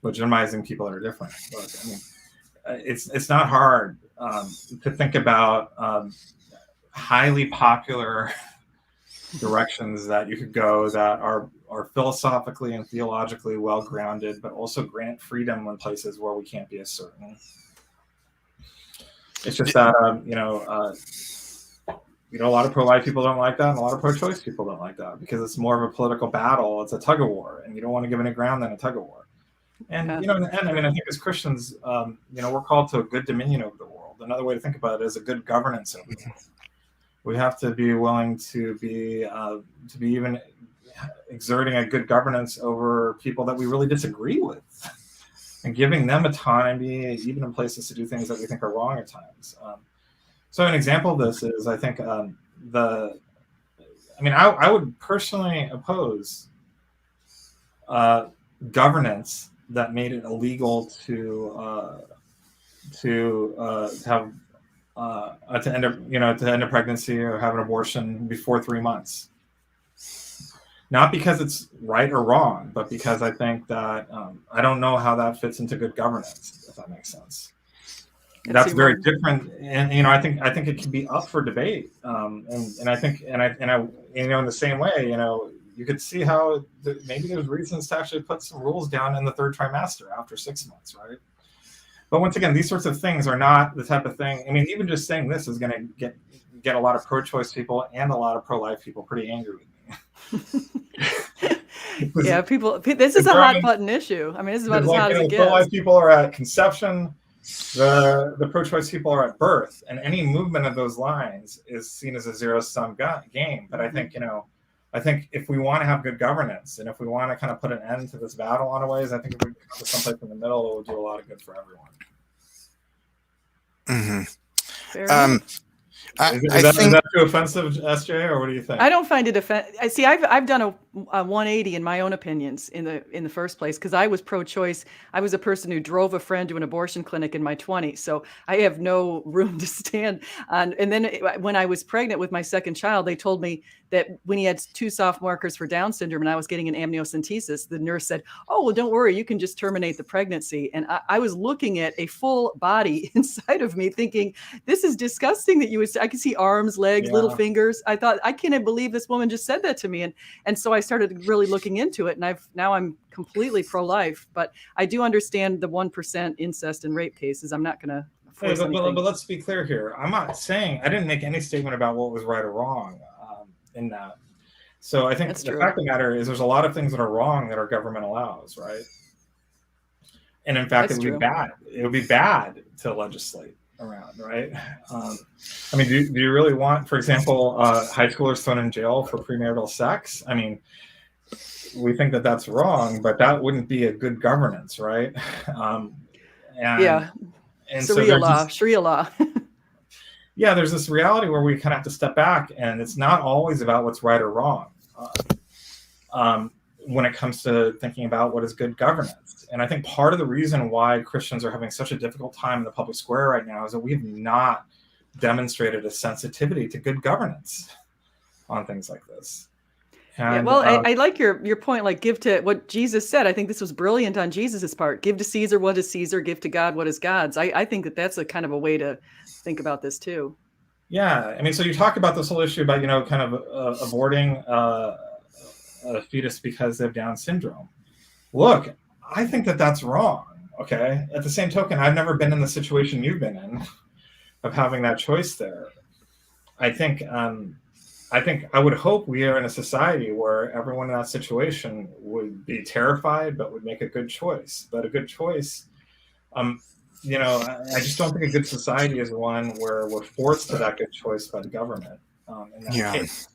legitimizing people that are different. But, I mean, it's not hard to think about highly popular directions that you could go that are philosophically and theologically well grounded, but also grant freedom in places where we can't be as certain. It's just that a lot of pro-life people don't like that, and a lot of pro-choice people don't like that, because it's more of a political battle. It's a tug of war, and you don't want to give any ground than a tug of war. And in the end, I mean, I think as Christians, we're called to a good dominion over the world. Another way to think about it is a good governance over the world. We have to be willing to be even exerting a good governance over people that we really disagree with, and giving them autonomy, even in places to do things that we think are wrong at times. So an example of this is, I think, I would personally oppose governance that made it illegal to end a pregnancy or have an abortion before 3 months. Not because it's right or wrong, but because I think that I don't know how that fits into good governance, if that makes sense. That's very different, and I think it can be up for debate. And I think in the same way, you could see how maybe there's reasons to actually put some rules down in the third trimester after 6 months, right? But once again, these sorts of things are not the type of thing. I mean, even just saying this is going to get a lot of pro-choice people and a lot of pro-life people pretty angry with me.
Yeah, people. This is a hot button issue. I mean, this is about as hot as it gets.
Pro-life people are at conception. The pro-choice people are at birth, and any movement of those lines is seen as a zero-sum game. But I think I think if we want to have good governance, and if we want to kind of put an end to this battle on ways, I think if we come to someplace in the middle, it would do a lot of good for everyone.
Mm-hmm.
Fair enough.
Is that too offensive, SJ, or what do you think?
I don't find it offensive. I see. I've done a 180 in my own opinions in the first place, because I was pro-choice. I was a person who drove a friend to an abortion clinic in my 20s, so I have no room to stand on. And then when I was pregnant with my second child, they told me that when he had 2 soft markers for Down syndrome and I was getting an amniocentesis, the nurse said, "Oh, well, don't worry, you can just terminate the pregnancy." And I was looking at a full body inside of me, thinking, "This is disgusting that you would." I could see arms, legs, little fingers. I thought, I can't believe this woman just said that to me. And so I started really looking into it, and now I'm completely pro-life. But I do understand the 1% incest and rape cases. I'm not going to force anything.
But let's be clear here. I'm not saying, I didn't make any statement about what was right or wrong in that. So I think the fact of the matter is there's a lot of things that are wrong that our government allows, right? And in fact, it would be bad. It would be bad to legislate around, right? I mean, do you really want, for example, high schoolers thrown in jail for premarital sex? I mean, we think that that's wrong, but that wouldn't be a good governance, right? And
Sharia law.
Yeah, there's this reality where we kind of have to step back, and it's not always about what's right or wrong when it comes to thinking about what is good governance. And I think part of the reason why Christians are having such a difficult time in the public square right now is that we have not demonstrated a sensitivity to good governance on things like this. And,
I like your point, like give to what Jesus said. I think this was brilliant on Jesus's part. Give to Caesar what is Caesar, give to God what is God's. I think that that's a kind of a way to think about this too.
Yeah, I mean, so you talk about this whole issue about, kind of aborting a fetus because they have Down syndrome. Look, I think that that's wrong, okay? At the same token, I've never been in the situation you've been in of having that choice there. I think I would hope we are in a society where everyone in that situation would be terrified, but would make a good choice. But a good choice, I just don't think a good society is one where we're forced to that good choice by the government. In that case.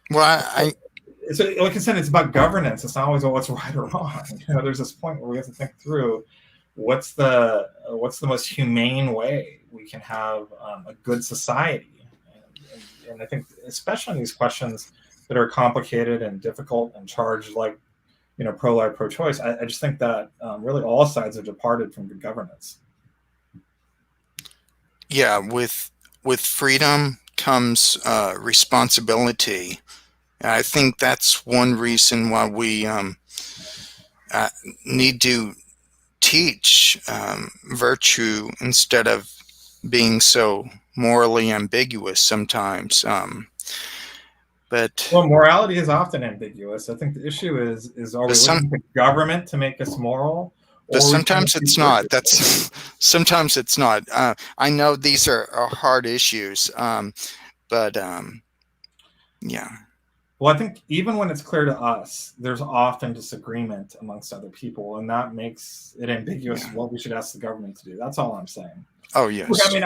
Well,
So, like I said, it's about governance. It's not always about what's right or wrong. There's this point where we have to think through what's the most humane way we can have a good society. And I think, especially in these questions that are complicated and difficult and charged like, pro-life, pro-choice, I just think that really all sides have departed from good governance.
Yeah, with freedom comes responsibility. I think that's one reason why we need to teach virtue instead of being so morally ambiguous sometimes. But
morality is often ambiguous. I think the issue is are we looking to government to make us moral?
But sometimes it's not. Sometimes it's not. I know these are hard issues, but yeah.
Well, I think even when it's clear to us, there's often disagreement amongst other people, and that makes it ambiguous what we should ask the government to do. That's all I'm saying.
Oh, yes.
Look, I mean,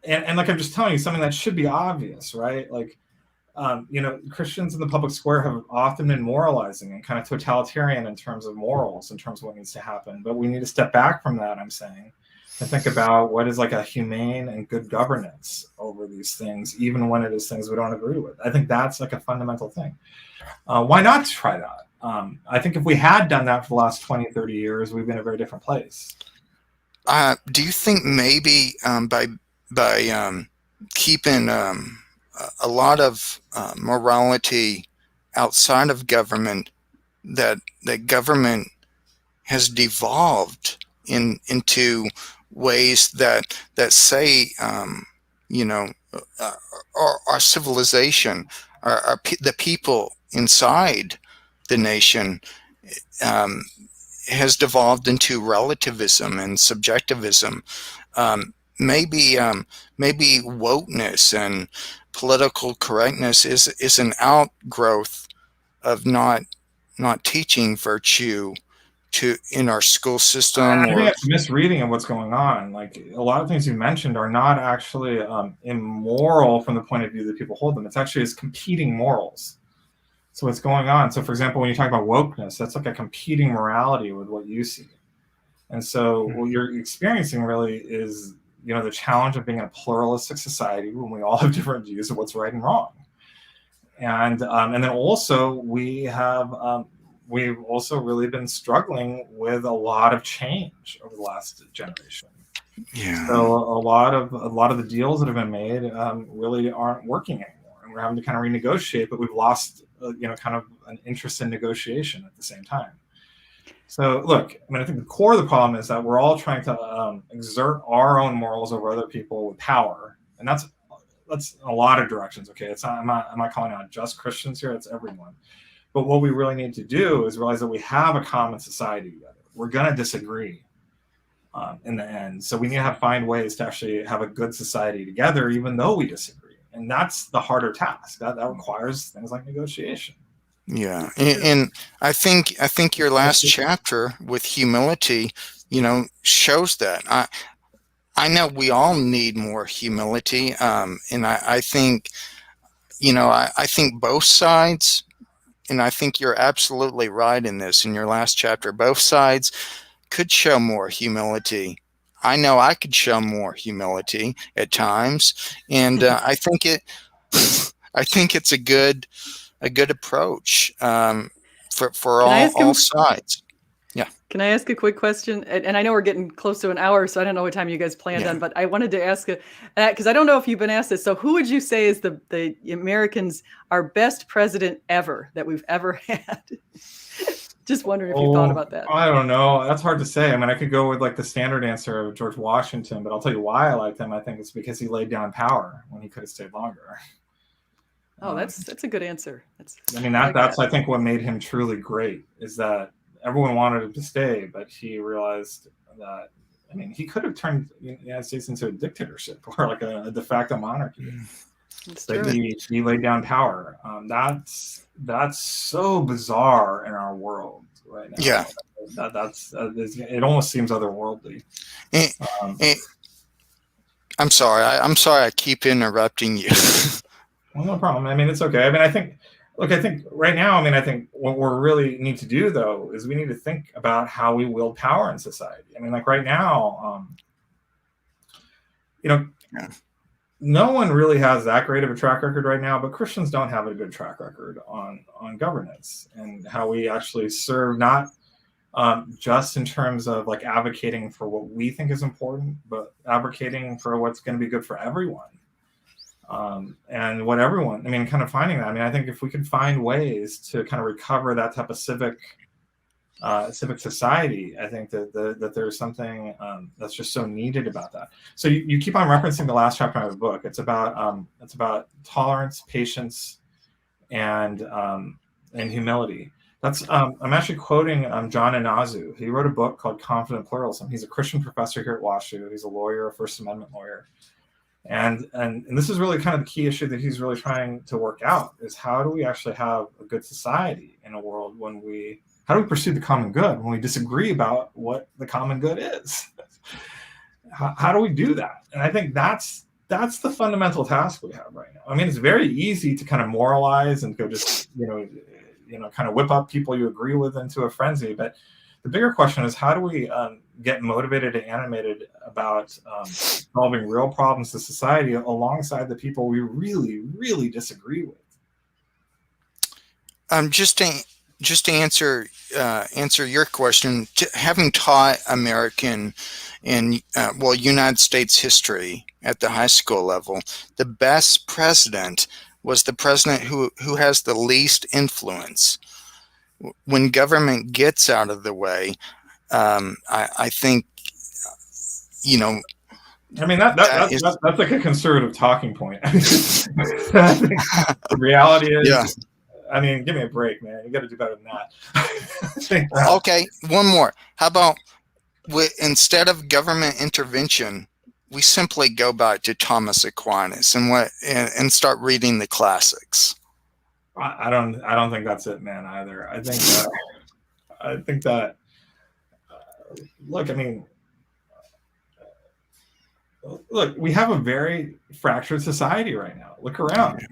and like I'm just telling you, something that should be obvious, right? Like, Christians in the public square have often been moralizing and kind of totalitarian in terms of morals, in terms of what needs to happen. But we need to step back from that, I'm saying, and think about what is like a humane and good governance over these things, even when it is things we don't agree with. I think that's like a fundamental thing. Why not try that? I think if we had done that for the last 20, 30 years, we'd be in a very different place.
Do you think maybe by keeping a lot of morality outside of government, that government has devolved into ways that say, our civilization, the people inside the nation has devolved into relativism and subjectivism. Maybe wokeness and political correctness is an outgrowth of not teaching virtue in our school system.
I think that's a misreading of what's going on. Like, a lot of things you mentioned are not actually immoral from the point of view that people hold them. It's actually as competing morals. So what's going on? So for example, when you talk about wokeness, that's like a competing morality with what you see. And so what you're experiencing really is, the challenge of being in a pluralistic society when we all have different views of what's right and wrong. And then also we've also really been struggling with a lot of change over the last generation.
Yeah.
So a lot of the deals that have been made really aren't working anymore, and we're having to kind of renegotiate. But we've lost, kind of an interest in negotiation at the same time. So look, I mean, I think the core of the problem is that we're all trying to exert our own morals over other people with power, and that's a lot of directions. Okay, I'm not calling out just Christians here; it's everyone. But what we really need to do is realize that we have a common society together. We're going to disagree in the end, so we need to find ways to actually have a good society together, even though we disagree. And that's the harder task. That requires things like negotiation.
Yeah, and I think your last chapter with humility, shows that. I know we all need more humility, and I think, I think both sides, and I think you're absolutely right in this. In your last chapter, both sides could show more humility. I know I could show more humility at times, and I think it's a good approach for all sides. Yeah.
Can I ask a quick question? And I know we're getting close to an hour, so I don't know what time you guys planned on, but I wanted to ask because I don't know if you've been asked this. So who would you say is the Americans, our best president ever that we've ever had? Just wondering if you thought about that.
I don't know. That's hard to say. I mean, I could go with like the standard answer of George Washington, but I'll tell you why I liked him. I think it's because he laid down power when he could have stayed longer.
Oh, that's a good answer.
That's I think what made him truly great is that everyone wanted him to stay, but he realized that, he could have turned the United States into a dictatorship or like a de facto monarchy. But he laid down power. That's so bizarre in our world right now.
Yeah,
it almost seems otherworldly.
I'm sorry. I keep interrupting you.
Well, no problem. It's okay. I think right now, I think what we really need to do, though, is we need to think about how we wield power in society. Like right now, no one really has that great of a track record right now, but Christians don't have a good track record on governance and how we actually serve, not just in terms of like advocating for what we think is important, but advocating for what's going to be good for everyone. And what everyone, kind of finding that. I think if we could find ways to kind of recover that type of civic society, I think that there's something that's just so needed about that. So you keep on referencing the last chapter of the book. It's about tolerance, patience, and humility. That's I'm actually quoting John Inazu. He wrote a book called Confident Pluralism. He's a Christian professor here at WashU. He's a lawyer, a First Amendment lawyer. And this is really kind of the key issue that he's really trying to work out, is how do we actually have a good society in a world how do we pursue the common good when we disagree about what the common good is? How do we do that? And I think that's the fundamental task we have right now. It's very easy to kind of moralize and go just, kind of whip up people you agree with into a frenzy. But the bigger question is, how do we get motivated and animated about solving real problems to society alongside the people we really, really disagree with?
Just to answer your question, having taught American and United States history at the high school level, the best president was the president who has the least influence. When government gets out of the way, I think,
that's like a conservative talking point. The reality is,
yeah.
Give me a break, man. You got to do better than that.
Okay, one more. How about instead of government intervention, we simply go back to Thomas Aquinas and start reading the classics?
I don't think that's it, man. Either. I think that. Look, we have a very fractured society right now. Look around.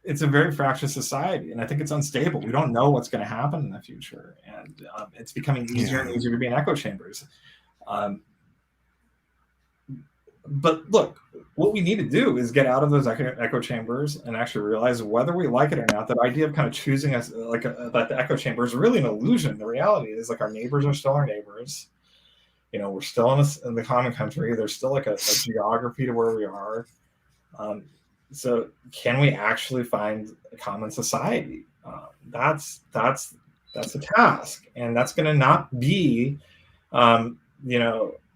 it's a very fractious society, and I think it's unstable. We don't know what's going to happen in the future, and it's becoming easier and easier to be in echo chambers. But look, what we need to do is get out of those echo chambers and actually realize, whether we like it or not, that idea of kind of choosing us that the echo chamber is really an illusion. The reality is, like, our neighbors are still our neighbors. We're still in the common country. There's still like a geography to where we are. So can we actually find a common society? That's a task, and that's going to not be,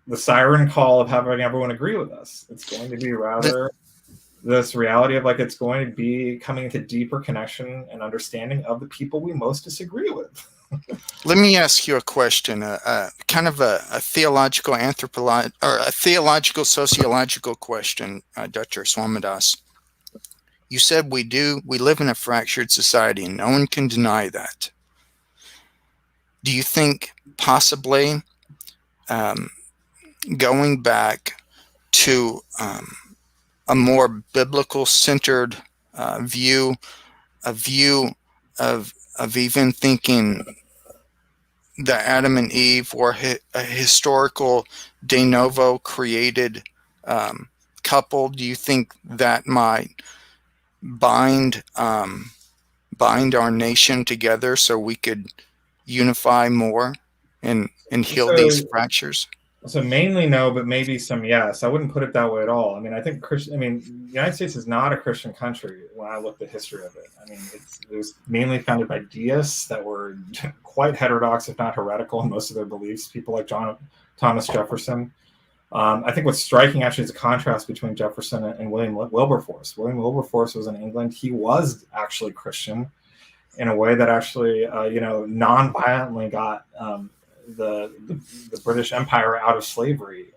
the siren call of having everyone agree with us. It's going to be rather this reality of, like, it's going to be coming into deeper connection and understanding of the people we most disagree with.
Let me ask you a question, kind of a theological or a theological sociological question, Dr. Swamidass. You said we live in a fractured society, and no one can deny that. Do you think possibly going back to a more biblical centered view of even thinking the Adam and Eve, or a historical de novo created couple, do you think that might bind our nation together so we could unify more and heal these fractures?
So mainly no, but maybe some yes. I wouldn't put it that way at all. I mean, I think the United States is not a Christian country when I look at the history of it. I mean, it was mainly founded by deists that were quite heterodox, if not heretical, in most of their beliefs. People like Thomas Jefferson. I think what's striking actually is a contrast between Jefferson and William Wilberforce. William Wilberforce was in England. He was actually Christian in a way that actually, non-violently got the British Empire out of slavery.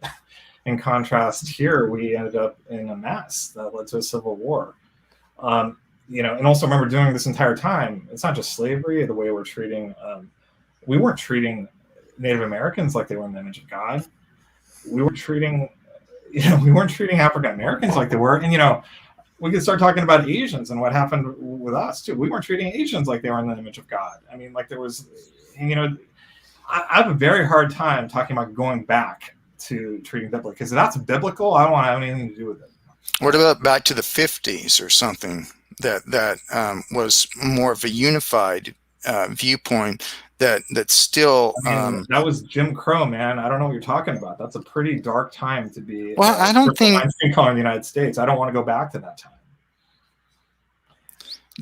In contrast, here we ended up in a mess that led to a civil war. And also remember, during this entire time, it's not just slavery. The way we're treating, we weren't treating Native Americans like they were in the image of God. We weren't treating African Americans like they were. And we could start talking about Asians and what happened with us too. We weren't treating Asians like they were in the image of God. I mean, like there was, I have a very hard time talking about going back to treating biblically, because that's biblical. I don't want to have anything to do with it.
What about back to the 50s or something that was more of a unified viewpoint that still?
That was Jim Crow, man. I don't know what you're talking about. That's a pretty dark time to be.
Well, I don't think
calling the United States. I don't want to go back to that time.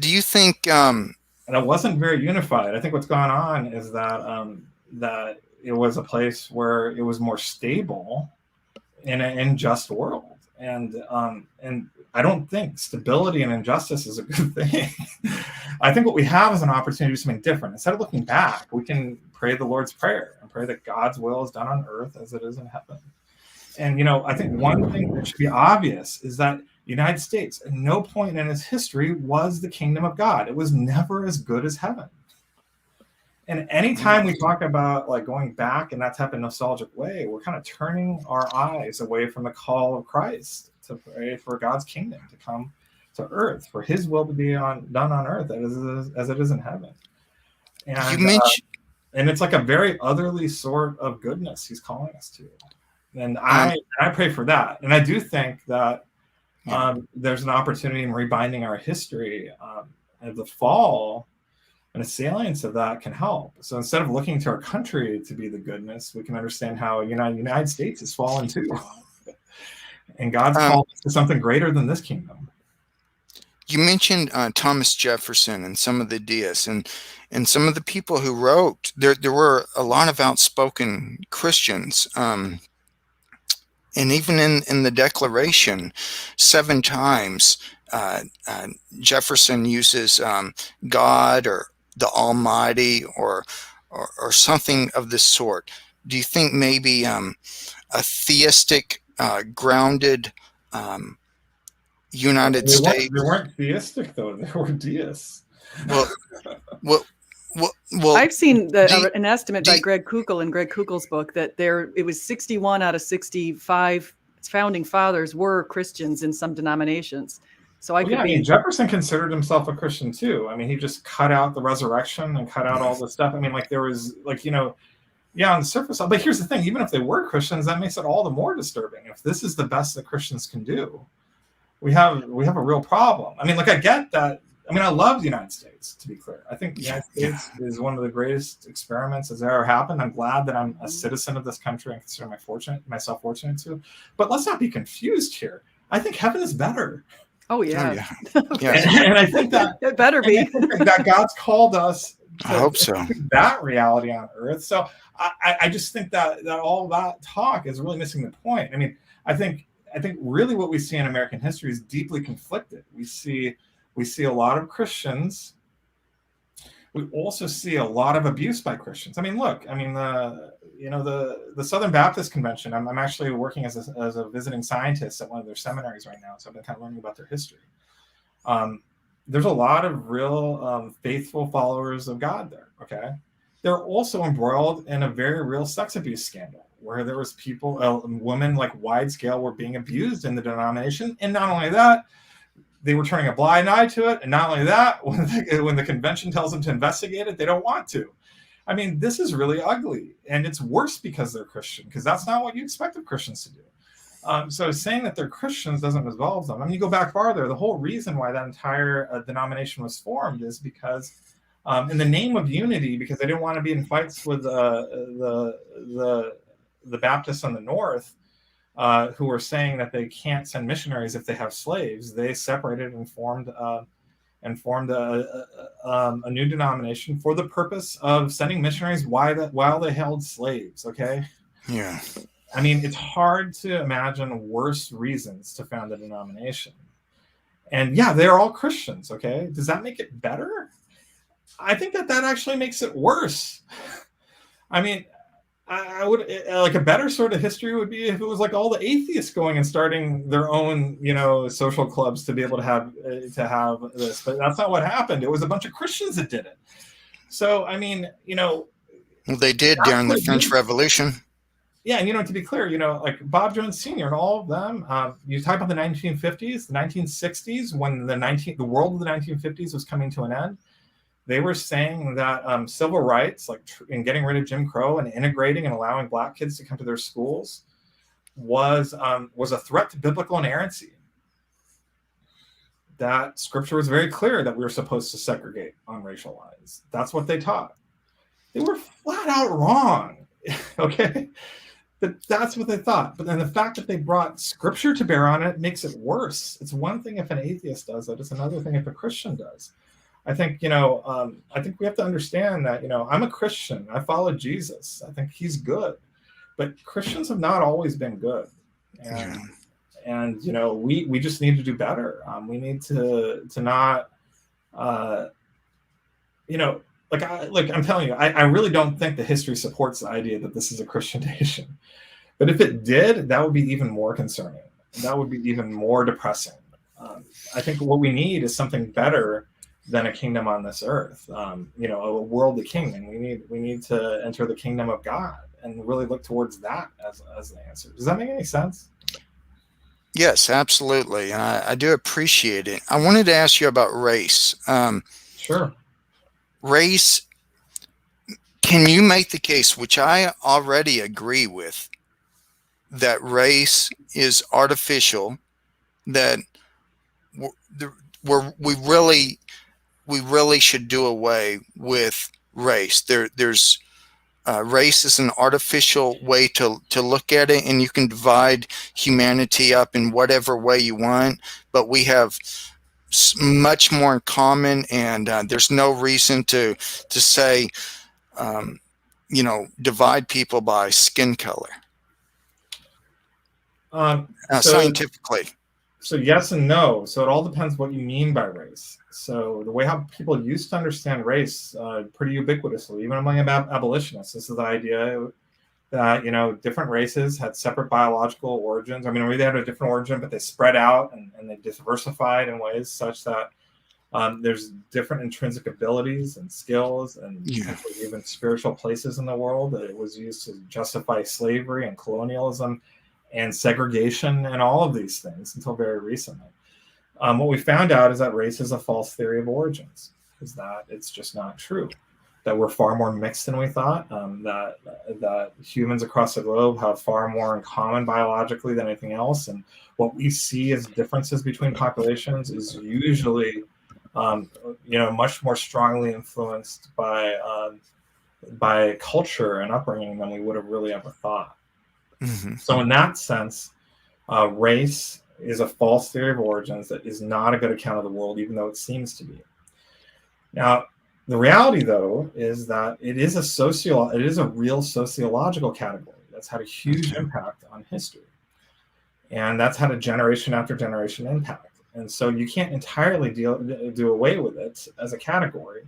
Do you think?
And it wasn't very unified. I think what's going on is that that it was a place where it was more stable in an unjust world, and I don't think stability and injustice is a good thing. I think what we have is an opportunity to do something different. Instead of looking back, we can pray the Lord's Prayer and pray that God's will is done on earth as it is in heaven. And I think one thing that should be obvious is that the United States, at no point in its history, was the kingdom of God. It was never as good as heaven. And anytime we talk about like going back in that type of nostalgic way, we're kind of turning our eyes away from the call of Christ to pray for God's kingdom to come to earth, for his will to be done on earth as it is in heaven. And
you mentioned,
and it's like a very otherly sort of goodness he's calling us to. And I pray for that. And I do think that there's an opportunity in rebinding our history of the fall. And a salience of that can help. So instead of looking to our country to be the goodness, we can understand how United States has fallen too. And God's called us to something greater than this kingdom.
You mentioned Thomas Jefferson and some of the deists and some of the people who wrote. There were a lot of outspoken Christians. And even in the Declaration, 7 times, Jefferson uses God or the Almighty or something of this sort. Do you think maybe a theistic, grounded United States?
They weren't theistic though; they were deists.
Well,
I've seen an estimate by Greg Kuchel in Greg Kuchel's book that it was 61 out of 65 founding fathers were Christians in some denominations. So I
mean, Jefferson considered himself a Christian too. I mean, he just cut out the resurrection and cut out all this stuff. I mean, like there was like, on the surface. But here's the thing: even if they were Christians, that makes it all the more disturbing. If this is the best that Christians can do, we have a real problem. I mean, like I get that. I mean, I love the United States, to be clear. I think the United States is one of the greatest experiments that's ever happened. I'm glad that I'm a citizen of this country and consider myself fortunate to. But let's not be confused here. I think heaven is better.
Oh, yeah.
And I think that
it better be.
that God's called us to
I hope so.
That reality on earth. So I just think that all that talk is really missing the point. I mean, I think really what we see in American history is deeply conflicted. We see a lot of Christians. We also see a lot of abuse by Christians. I mean, look, the Southern Baptist Convention, I'm actually working as a visiting scientist at one of their seminaries right now. So I've been kind of learning about their history. There's a lot of real faithful followers of God there. Okay. They're also embroiled in a very real sex abuse scandal where there was women like wide scale were being abused in the denomination. And not only that, they were turning a blind eye to it. And not only that, when the convention tells them to investigate it, they don't want to. I mean, this is really ugly. And it's worse because they're Christian, because that's not what you expect of Christians to do. So saying that they're Christians doesn't absolve them. I mean, you go back farther, the whole reason why that entire denomination was formed is because in the name of unity, because they didn't want to be in fights with the Baptists in the North, who were saying that they can't send missionaries if they have slaves. They separated and formed a new denomination for the purpose of sending missionaries while they held slaves. Okay.
Yeah.
I mean, it's hard to imagine worse reasons to found a denomination. And yeah, they're all Christians. Okay. Does that make it better? I think that actually makes it worse. I mean, I would like a better sort of history would be if it was like all the atheists going and starting their own, social clubs to be able to have this, but that's not what happened. It was a bunch of Christians that did it. So, I mean,
well, they did during the French Revolution.
Yeah, and to be clear, like Bob Jones Sr. and all of them, you talk about the 1950s, the 1960s, when the world of the 1950s was coming to an end. They were saying that civil rights, like in getting rid of Jim Crow and integrating and allowing Black kids to come to their schools, was a threat to biblical inerrancy. That Scripture was very clear that we were supposed to segregate on racial lines. That's what they taught. They were flat out wrong. Okay, but that's what they thought. But then the fact that they brought Scripture to bear on it makes it worse. It's one thing if an atheist does it; it's another thing if a Christian does. I think, we have to understand that, I'm a Christian. I follow Jesus. I think he's good. But Christians have not always been good. And we just need to do better. We need to not, I'm telling you, I really don't think the history supports the idea that this is a Christian nation. But if it did, that would be even more concerning. That would be even more depressing. I think what we need is something better than a kingdom on this earth, a worldly kingdom. We need to enter the kingdom of God and really look towards that as the answer. Does that make any sense?
Yes, absolutely. I do appreciate it. I wanted to ask you about race.
Sure.
Race, can you make the case, which I already agree with, that race is artificial, that we really should do away with race? There's race is an artificial way to look at it, and you can divide humanity up in whatever way you want, but we have much more in common, and there's no reason to say, divide people by skin color. Scientifically.
So yes and no. So it all depends what you mean by race. So the way how people used to understand race pretty ubiquitously, even among abolitionists, this is the idea that, different races had separate biological origins. I mean, they had a different origin, but they spread out and they diversified in ways such that there's different intrinsic abilities and skills and even spiritual places in the world. That it was used to justify slavery and colonialism and segregation and all of these things until very recently. What we found out is that race is a false theory of origins, is that it's just not true. That we're far more mixed than we thought. That humans across the globe have far more in common biologically than anything else, and what we see as differences between populations is usually, much more strongly influenced by culture and upbringing than we would have really ever thought. Mm-hmm. So in that sense, race is a false theory of origins that is not a good account of the world, even though it seems to be. Now, the reality, though, is that it is a real sociological category that's had a huge impact on history, and that's had a generation after generation impact. And so you can't entirely do away with it as a category.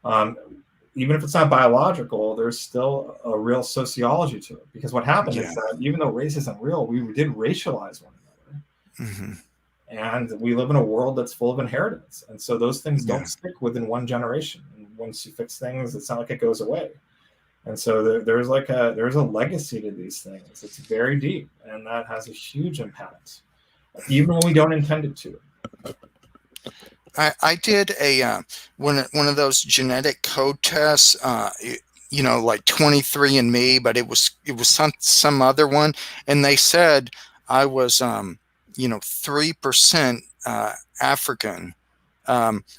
Even if it's not biological, there's still a real sociology to it. Because what happened is that even though race isn't real, we did racialize one another. Mm-hmm. And we live in a world that's full of inheritance. And so those things don't stick within one generation. And once you fix things, it's not like it goes away. And so there's a legacy to these things. It's very deep, and that has a huge impact, even when we don't intend it to.
I did one of those genetic code tests, like 23andMe, but it was some other one, and they said I was 3% African.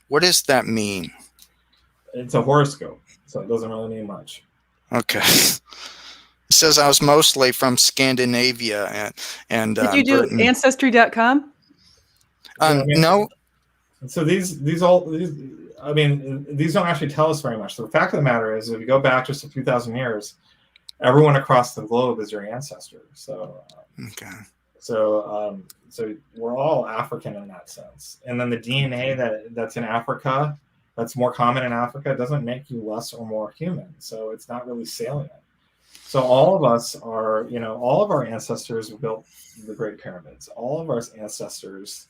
What does that mean?
It's a horoscope, so it doesn't really mean much.
Okay. It says I was mostly from Scandinavia and
did you do
Britain.
Ancestry.com?
No.
So these don't actually tell us very much. So the fact of the matter is, if you go back just a few thousand years, everyone across the globe is your ancestor. So So we're all African in that sense. And then the DNA that's in Africa, that's more common in Africa, doesn't make you less or more human. So it's not really salient. So all of us are, all of our ancestors built the Great Pyramids. All of our ancestors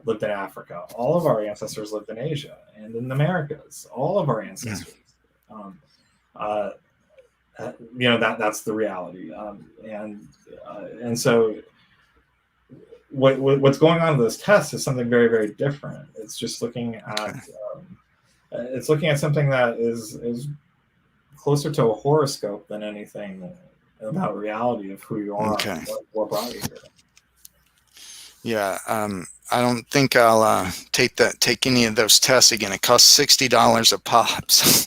lived in Africa. All of our ancestors lived in Asia and in the Americas. All of our ancestors. That's the reality. And so what's going on in this test is something very, very different. It's just looking at something that is closer to a horoscope than anything about reality of who you are and what brought you here.
Yeah, I don't think I'll take any of those tests again. It costs $60 a pop. So,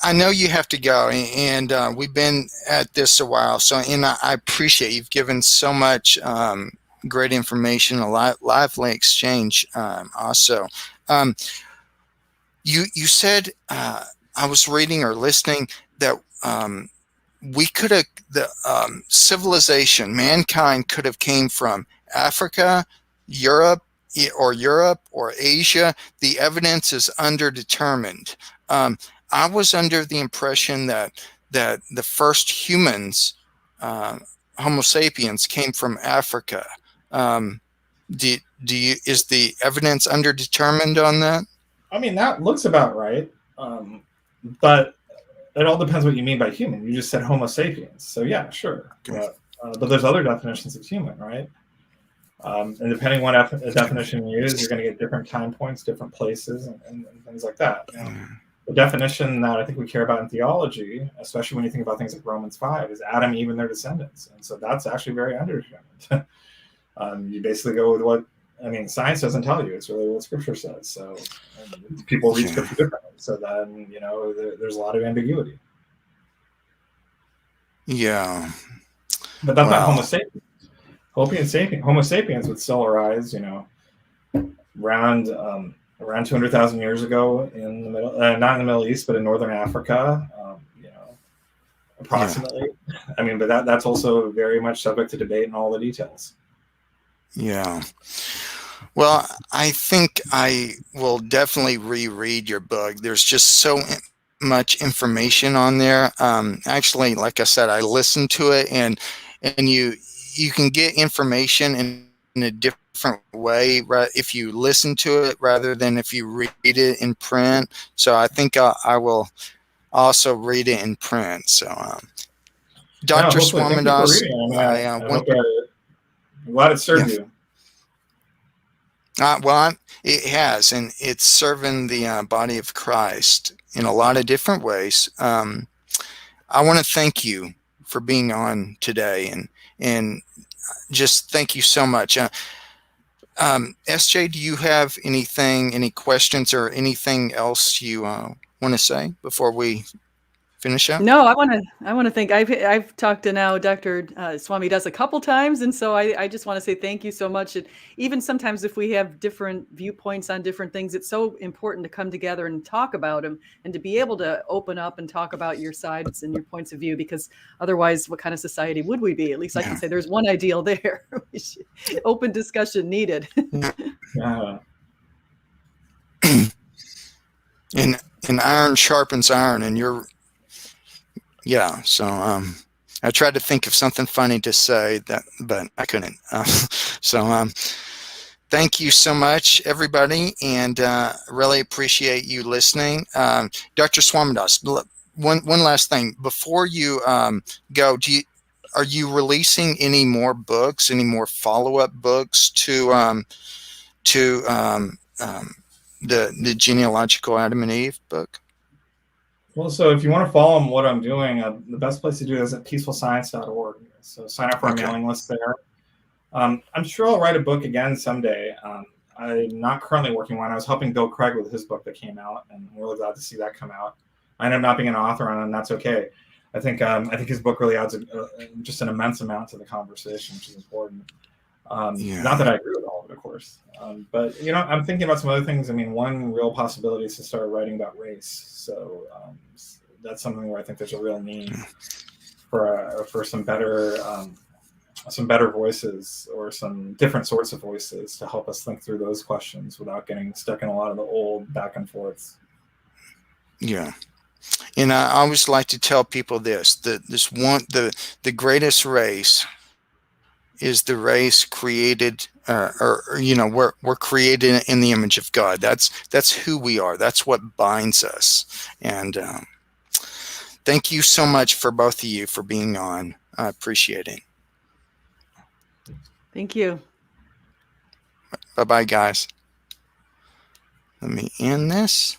I know you have to go, and we've been at this a while. So, and I appreciate you've given so much great information, a lively exchange. Also, you said I was reading or listening that we could have civilization, mankind could have came from Africa, Europe or Asia. The evidence is underdetermined. I was under the impression that the first humans, Homo sapiens, came from Africa. Is the evidence underdetermined on that?
I mean, that looks about right, but it all depends what you mean by human. You just said Homo sapiens, so yeah, sure. But there's other definitions of human, right? And depending on what definition you use, you're going to get different time points, different places, and things like that. The definition that I think we care about in theology, especially when you think about things like Romans 5, is Adam, Eve, and their descendants. And so that's actually very underdetermined. You basically go with science doesn't tell you. It's really what Scripture says. So people read Scripture differently. So then, there's a lot of ambiguity.
Yeah.
But that's not Homo sapiens. Homo sapiens would still arise, around 200,000 years ago in the middle, not in the Middle East, but in Northern Africa, approximately. Yeah. But that's also very much subject to debate and all the details.
Yeah. Well, I think I will definitely reread your book. There's just so much information on there. Actually, like I said, I listened to it, and you can get information in a different way if you listen to it rather than if you read it in print. So I think I will also read it in print. So, Dr. Swamidass,
I'm glad it served you.
It has, and it's serving the body of Christ in a lot of different ways. I want to thank you for being on today, and just thank you so much. SJ, do you have any questions or anything else you want to say before we finish up?
No, I want to thank. I've talked to now Dr. Swamidass a couple times, and so I just want to say thank you so much. And even sometimes if we have different viewpoints on different things, it's so important to come together and talk about them, and to be able to open up and talk about your sides and your points of view. Because otherwise, what kind of society would we be? At least I can say there's one ideal there. Open discussion needed.
Yeah.
And iron sharpens iron, and so I tried to think of something funny to say but I couldn't. Thank you so much, everybody, and really appreciate you listening. Dr. Swamidass, one last thing before you go. Are you releasing any more books, any more follow-up books to the Genealogical Adam and Eve book?
Well, so if you want to follow what I'm doing, the best place to do it is at peacefulscience.org. So sign up for our mailing list there. I'm sure I'll write a book again someday. I'm not currently working on it. I was helping Bill Craig with his book that came out, and I'm really glad to see that come out. I ended up not being an author on it, and that's okay. I think his book really adds just an immense amount to the conversation, which is important. Not that I agree with all of it, of course. But, I'm thinking about some other things. I mean, one real possibility is to start writing about race. So that's something where I think there's a real need for some better voices, or some different sorts of voices, to help us think through those questions without getting stuck in a lot of the old back and forths.
Yeah. And I always like to tell people this, that the greatest race is the race created, we're created in the image of God. That's who we are. That's what binds us. And thank you so much for both of you for being on. I appreciate it.
Thank you.
Bye-bye, guys. Let me end this.